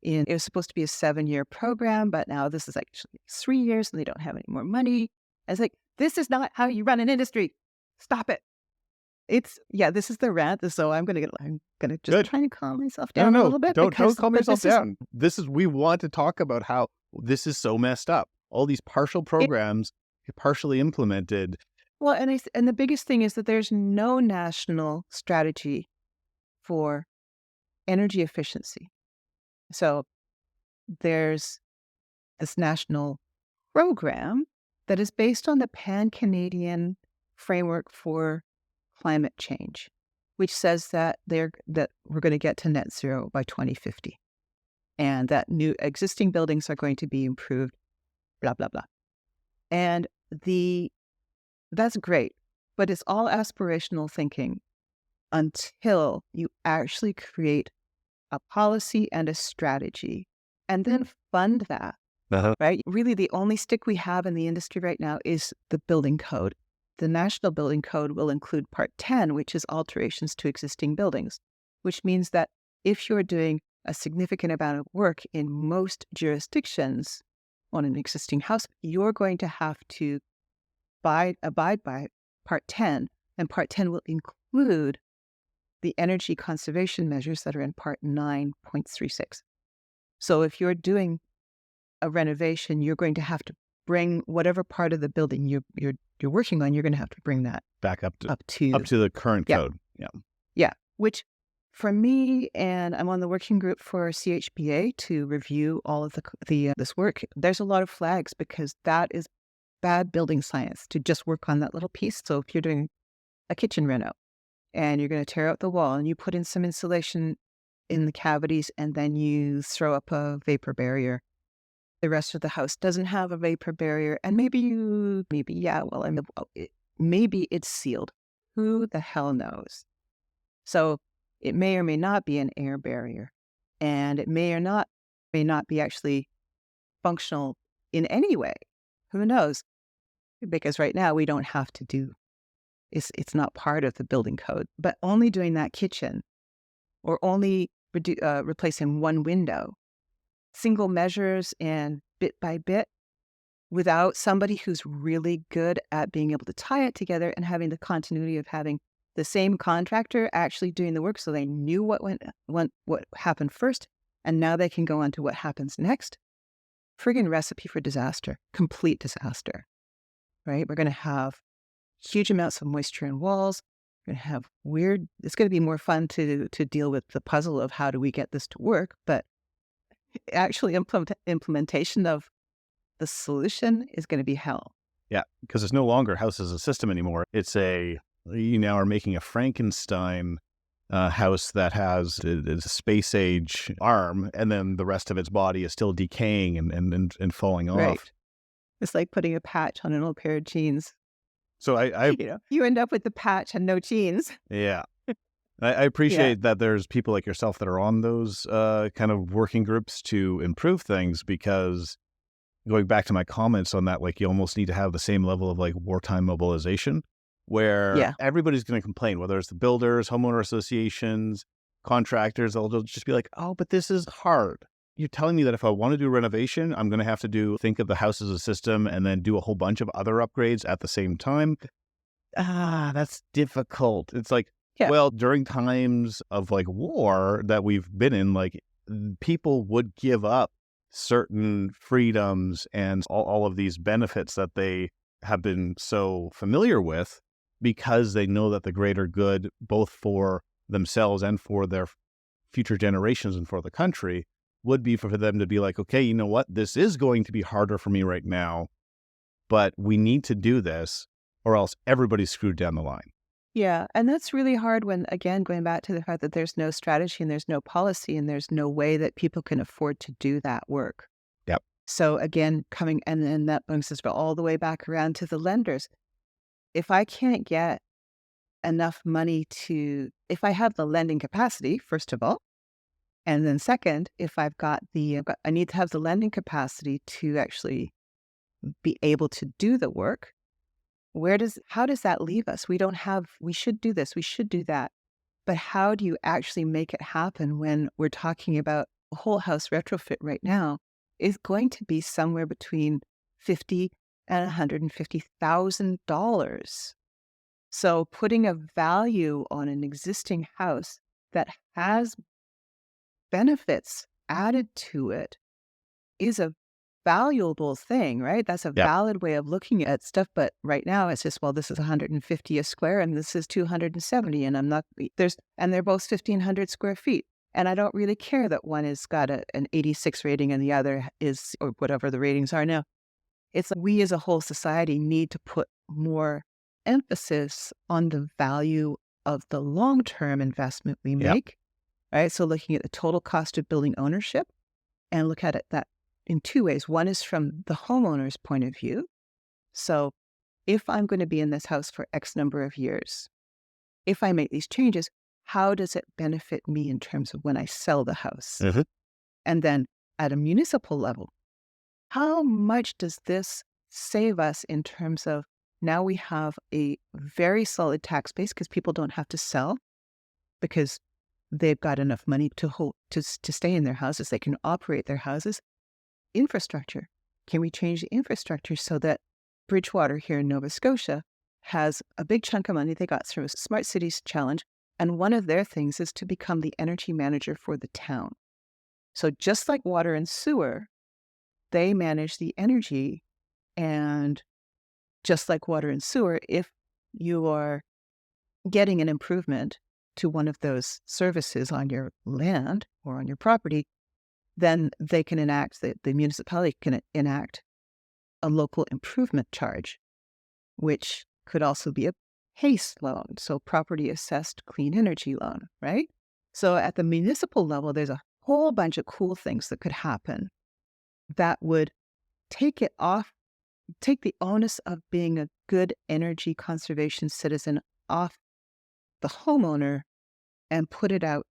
S2: And it was supposed to be a 7-year program, but now this is actually 3 years and they don't have any more money. I was like, this is not how you run an industry. Stop it. This is the rant. So I'm gonna just
S1: Good.
S2: try and calm myself down a little bit.
S1: Don't calm yourself down. We want to talk about how this is so messed up. All these partial programs, partially implemented.
S2: Well, and the biggest thing is that there's no national strategy for energy efficiency. So there's this national program that is based on the Pan-Canadian Framework for Climate Change, which says that we're going to get to net zero by 2050, and that new existing buildings are going to be improved, blah, blah, blah. And that's great, but it's all aspirational thinking until you actually create a policy and a strategy and then fund that, right? Really, the only stick we have in the industry right now is the building code. The National Building Code will include Part 10, which is alterations to existing buildings, which means that if you're doing a significant amount of work in most jurisdictions on an existing house, you're going to have to abide by Part 10, and Part 10 will include the energy conservation measures that are in Part 9.36. So if you're doing a renovation, you're going to have to bring whatever part of the building you're working on, you're going to have to bring that
S1: back up to the current code.
S2: Yeah. Which for me, and I'm on the working group for CHBA to review all of this work. There's a lot of flags because that is bad building science to just work on that little piece. So if you're doing a kitchen reno and you're going to tear out the wall and you put in some insulation in the cavities and then you throw up a vapor barrier, the rest of the house doesn't have a vapor barrier, and maybe it's sealed. Who the hell knows? So it may or may not be an air barrier, and it may not be actually functional in any way. Who knows? Because right now we don't have to do. It's not part of the building code, but only doing that kitchen, or only replacing one window. Single measures and bit by bit, without somebody who's really good at being able to tie it together and having the continuity of having the same contractor actually doing the work, so they knew what happened first, and now they can go on to what happens next. Friggin' recipe for disaster, complete disaster, right? We're going to have huge amounts of moisture in walls. We're going to have it's going to be more fun to deal with the puzzle of how do we get this to work, but actually implementation of the solution is going to be hell.
S1: Yeah, because it's no longer house as a system anymore. It's you now are making a Frankenstein house that has a space age arm, and then the rest of its body is still decaying and falling off.
S2: Right. It's like putting a patch on an old pair of jeans.
S1: So
S2: you end up with the patch and no jeans.
S1: Yeah. I appreciate that there's people like yourself that are on those kind of working groups to improve things, because going back to my comments on that, like, you almost need to have the same level of like wartime mobilization where everybody's going to complain, whether it's the builders, homeowner associations, contractors. They'll just be like, oh, but this is hard. You're telling me that if I want to do renovation, I'm going to have to think of the house as a system and then do a whole bunch of other upgrades at the same time. That's difficult. It's like, well, during times of like war that we've been in, like, people would give up certain freedoms and all of these benefits that they have been so familiar with, because they know that the greater good, both for themselves and for their future generations and for the country, would be for them to be like, okay, you know what? This is going to be harder for me right now, but we need to do this. or else everybody's screwed down the line.
S2: Yeah. And that's really hard when, again, going back to the fact that there's no strategy and there's no policy and there's no way that people can afford to do that work.
S1: Yep.
S2: So again, and then that brings us all the way back around to the lenders. If I can't get enough money if I have the lending capacity, first of all, and then second, if I need to have the lending capacity to actually be able to do the work. How does that leave us? We should do this, we should do that. But how do you actually make it happen when we're talking about a whole house retrofit right now is going to be somewhere between $50,000 and $150,000. So putting a value on an existing house that has benefits added to it is a valuable thing, right? That's a
S1: Yep.
S2: valid way of looking at stuff. But right now it's just, well, this is 150 a square and this is 270. And they're both 1,500 square feet. And I don't really care that one has got an 86 rating and the other is, or whatever the ratings are now. It's we as a whole society need to put more emphasis on the value of the long-term investment we
S1: Yep.
S2: make, right? So looking at the total cost of building ownership and look at it that in two ways. One is from the homeowner's point of view. So if I'm going to be in this house for X number of years, if I make these changes, how does it benefit me in terms of when I sell the house?
S1: Mhm.
S2: And then at a municipal level, how much does this save us in terms of now we have a very solid tax base because people don't have to sell because they've got enough money to stay in their houses. They can operate their houses. Infrastructure. Can we change the infrastructure so that Bridgewater here in Nova Scotia has a big chunk of money they got through a Smart Cities Challenge, and one of their things is to become the energy manager for the town. So just like water and sewer, they manage the energy, and just like water and sewer, if you are getting an improvement to one of those services on your land or on your property, then they can the municipality can enact a local improvement charge, which could also be a PACE loan, so property assessed clean energy loan, right? So at the municipal level, there's a whole bunch of cool things that could happen that would take the onus of being a good energy conservation citizen off the homeowner and push it out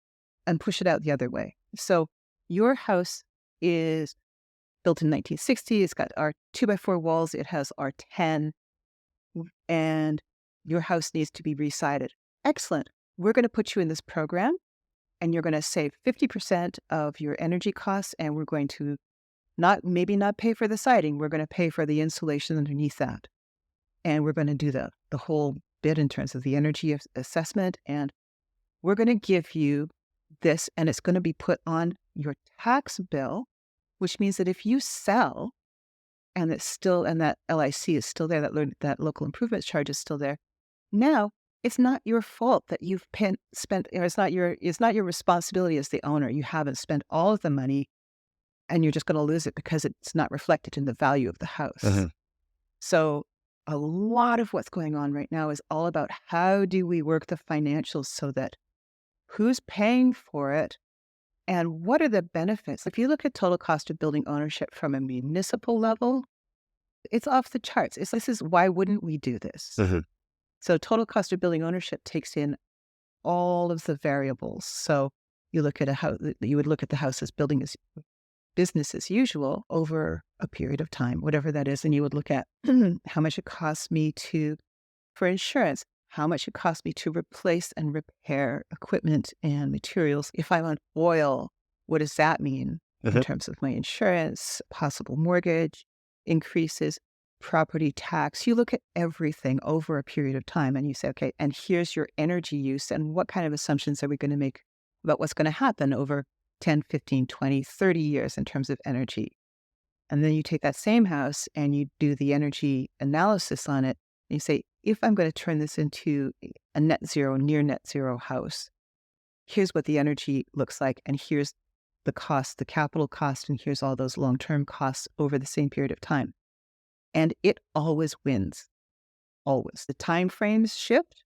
S2: the other way. So your house is built in 1960. It's got our 2x4 walls. It has R10, and your house needs to be resided. Excellent. We're going to put you in this program, and you're going to save 50% of your energy costs, and we're going to maybe not pay for the siding. We're going to pay for the insulation underneath that. And we're going to do the whole bit in terms of the energy assessment, and we're going to give you this, and it's going to be put on your tax bill, which means that if you sell and that LIC is still there, that local improvements charge is still there, now it's not your fault that you've spent, or it's not your responsibility as the owner. You haven't spent all of the money and you're just going to lose it because it's not reflected in the value of the house.
S1: Mhm.
S2: So a lot of what's going on right now is all about how do we work the financials so that who's paying for it and what are the benefits? If you look at total cost of building ownership from a municipal level, it's off the charts. This is why wouldn't we do this?
S1: Mhm.
S2: So total cost of building ownership takes in all of the variables. So you look at you would look at the house as business as usual over a period of time, whatever that is, and you would look at how much it costs me for insurance, how much it costs me to replace and repair equipment and materials. If I'm on oil, what does that mean in
S1: Mhm.
S2: terms of my insurance, possible mortgage increases, property tax? You look at everything over a period of time and you say, okay, and here's your energy use and what kind of assumptions are we going to make about what's going to happen over 10, 15, 20, 30 years in terms of energy. And then you take that same house and you do the energy analysis on it. And you say, if I'm going to turn this into a near net zero house, here's what the energy looks like. And here's the cost, the capital cost, and here's all those long-term costs over the same period of time. And it always wins. always. The time frames shift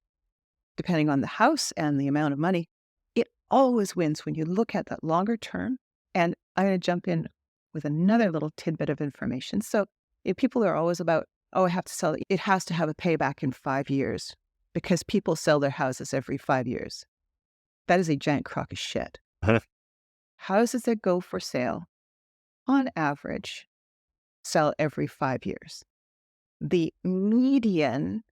S2: depending on the house and the amount of money. It always wins when you look at that longer term. And I'm going to jump in with another little tidbit of information. So if people are always about, oh, I have to sell it, it has to have a payback in 5 years because people sell their houses every 5 years. That is a giant crock of shit. Houses that go for sale, on average, sell every 5 years. The median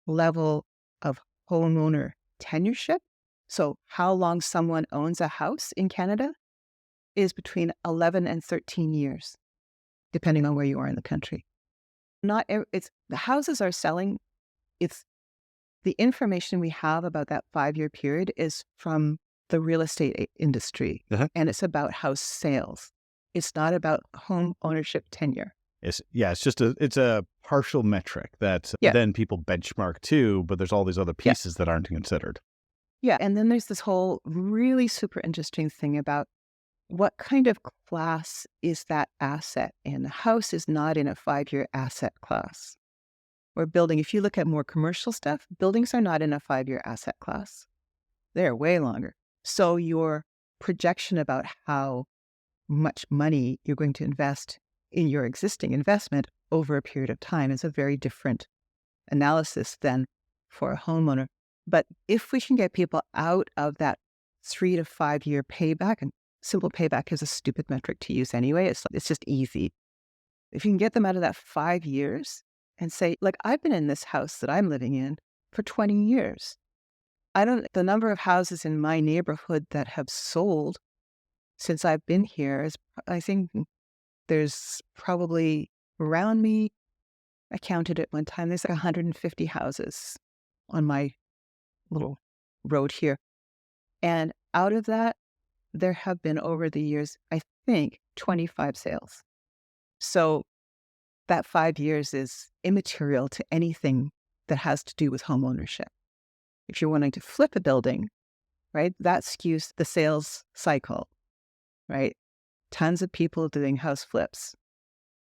S2: level of homeowner tenureship, so how long someone owns a house in Canada, is between 11 and 13 years, depending on where you are in the country. It's the houses are selling. It's the information we have about that 5-year period is from the real estate industry, and it's about house sales. It's not about home ownership tenure.
S1: It's a partial metric that then people benchmark to, but there's all these other pieces that aren't considered.
S2: Yeah, and then there's this whole really super interesting thing about what kind of class is that asset in? The house is not in a 5-year asset class. Or building, if you look at more commercial stuff, buildings are not in a 5-year asset class. They're way longer. So your projection about how much money you're going to invest in your existing investment over a period of time is a very different analysis than for a homeowner. But if we can get people out of that 3 to 5 year payback, and simple payback is a stupid metric to use anyway, it's just easy. If you can get them out of that 5 years and say, like, I've been in this house that I'm living in for 20 years. The number of houses in my neighborhood that have sold since I've been here is, I think there's probably around me, I counted it one time, there's like 150 houses on my little road here. And out of that, there have been over the years, I think, 25 sales. So that 5 years is immaterial to anything that has to do with home ownership. If you're wanting to flip a building, right, that skews the sales cycle, right? Tons of people doing house flips,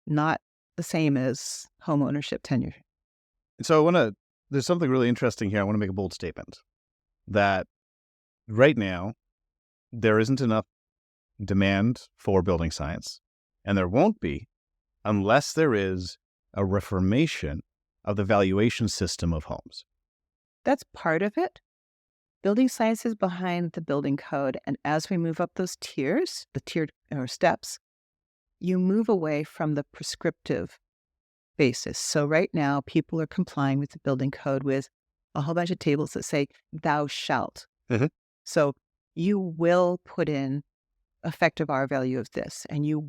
S2: not the same as home ownership tenure.
S1: So there's something really interesting here. I want to make a bold statement that right now, there isn't enough demand for building science, and there won't be unless there is a reformation of the valuation system of homes.
S2: That's part of it. Building science is behind the building code, and as we move up those tiers, the tiered or steps, you move away from the prescriptive basis. So right now, people are complying with the building code with a whole bunch of tables that say, thou shalt. So you will put in effective R value of this, and you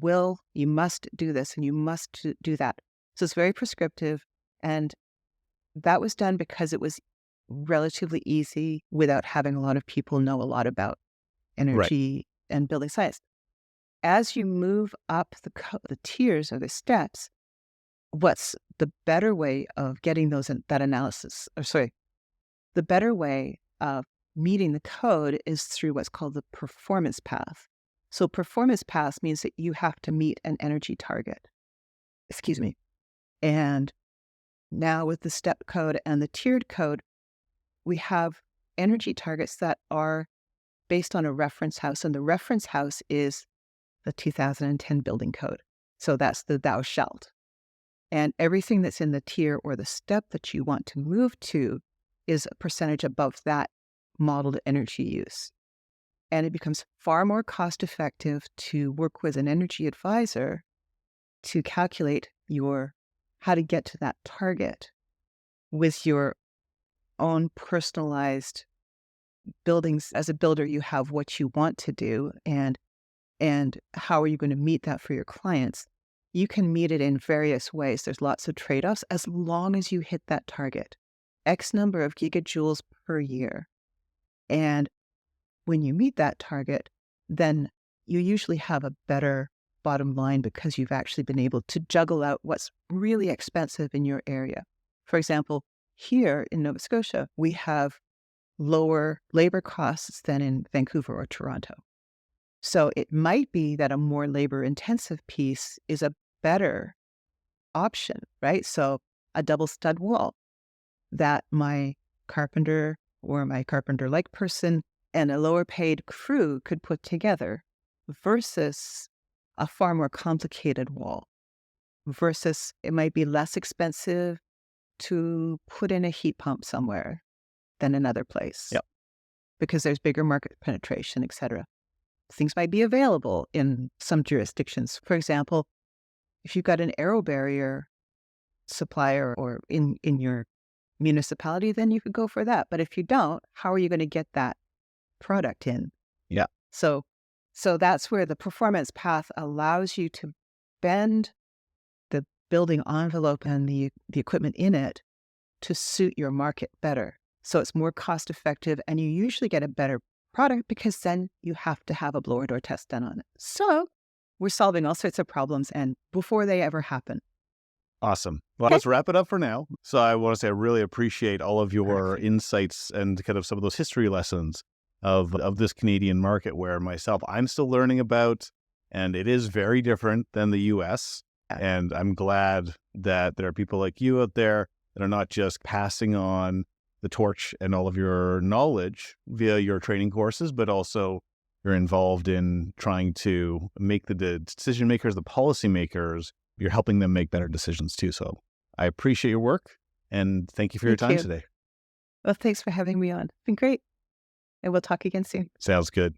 S2: must do this, and you must do that. So it's very prescriptive, and that was done because it was relatively easy without having a lot of people know a lot about energy and building science. As you move up the tiers or the steps, what's the better way of getting that analysis, the better way of meeting the code is through what's called the performance path. So performance path means that you have to meet an energy target. And now with the step code and the tiered code, we have energy targets that are based on a reference house, and the reference house is the 2010 building code. So that's the thou shalt. And everything that's in the tier or the step that you want to move to is a percentage above that modeled energy use. And it becomes far more cost effective to work with an energy advisor to calculate how to get to that target with your own personalized buildings. As a builder, you have what you want to do, and how are you going to meet that for your clients? You can meet it in various ways. There's lots of trade-offs as long as you hit that target, X number of gigajoules per year. And when you meet that target, then you usually have a better bottom line because you've actually been able to juggle out what's really expensive in your area. For example, here in Nova Scotia, we have lower labor costs than in Vancouver or Toronto. So it might be that a more labor-intensive piece is a better option, right? So a double stud wall. that my carpenter or my carpenter-like person and a lower paid crew could put together versus a far more complicated wall, versus it might be less expensive to put in a heat pump somewhere than another place.
S1: Yep.
S2: Because there's bigger market penetration, et cetera. Things might be available in some jurisdictions. For example, if you've got an aero barrier supplier or in your municipality, then you could go for that. But if you don't, how are you going to get that product in?
S1: Yeah.
S2: So that's where the performance path allows you to bend the building envelope and the equipment in it to suit your market better. So it's more cost effective and you usually get a better product because then you have to have a blower door test done on it. So we're solving all sorts of problems and before they ever happen.
S1: Awesome. Well,
S2: Okay.
S1: let's wrap it up for now. So I want to say I really appreciate all of your
S2: Perfect.
S1: insights and kind of some of those history lessons of this Canadian market where myself, I'm still learning about, and it is very different than the US.
S2: Yeah.
S1: And I'm glad that there are people like you out there that are not just passing on the torch and all of your knowledge via your training courses, but also you're involved in trying to make the decision makers, the policy makers, you're helping them make better decisions too. So I appreciate your work and thank you for your
S2: Thank
S1: time
S2: you.
S1: today.
S2: Well, thanks for having me on. It's been great. And we'll talk again soon.
S1: Sounds good.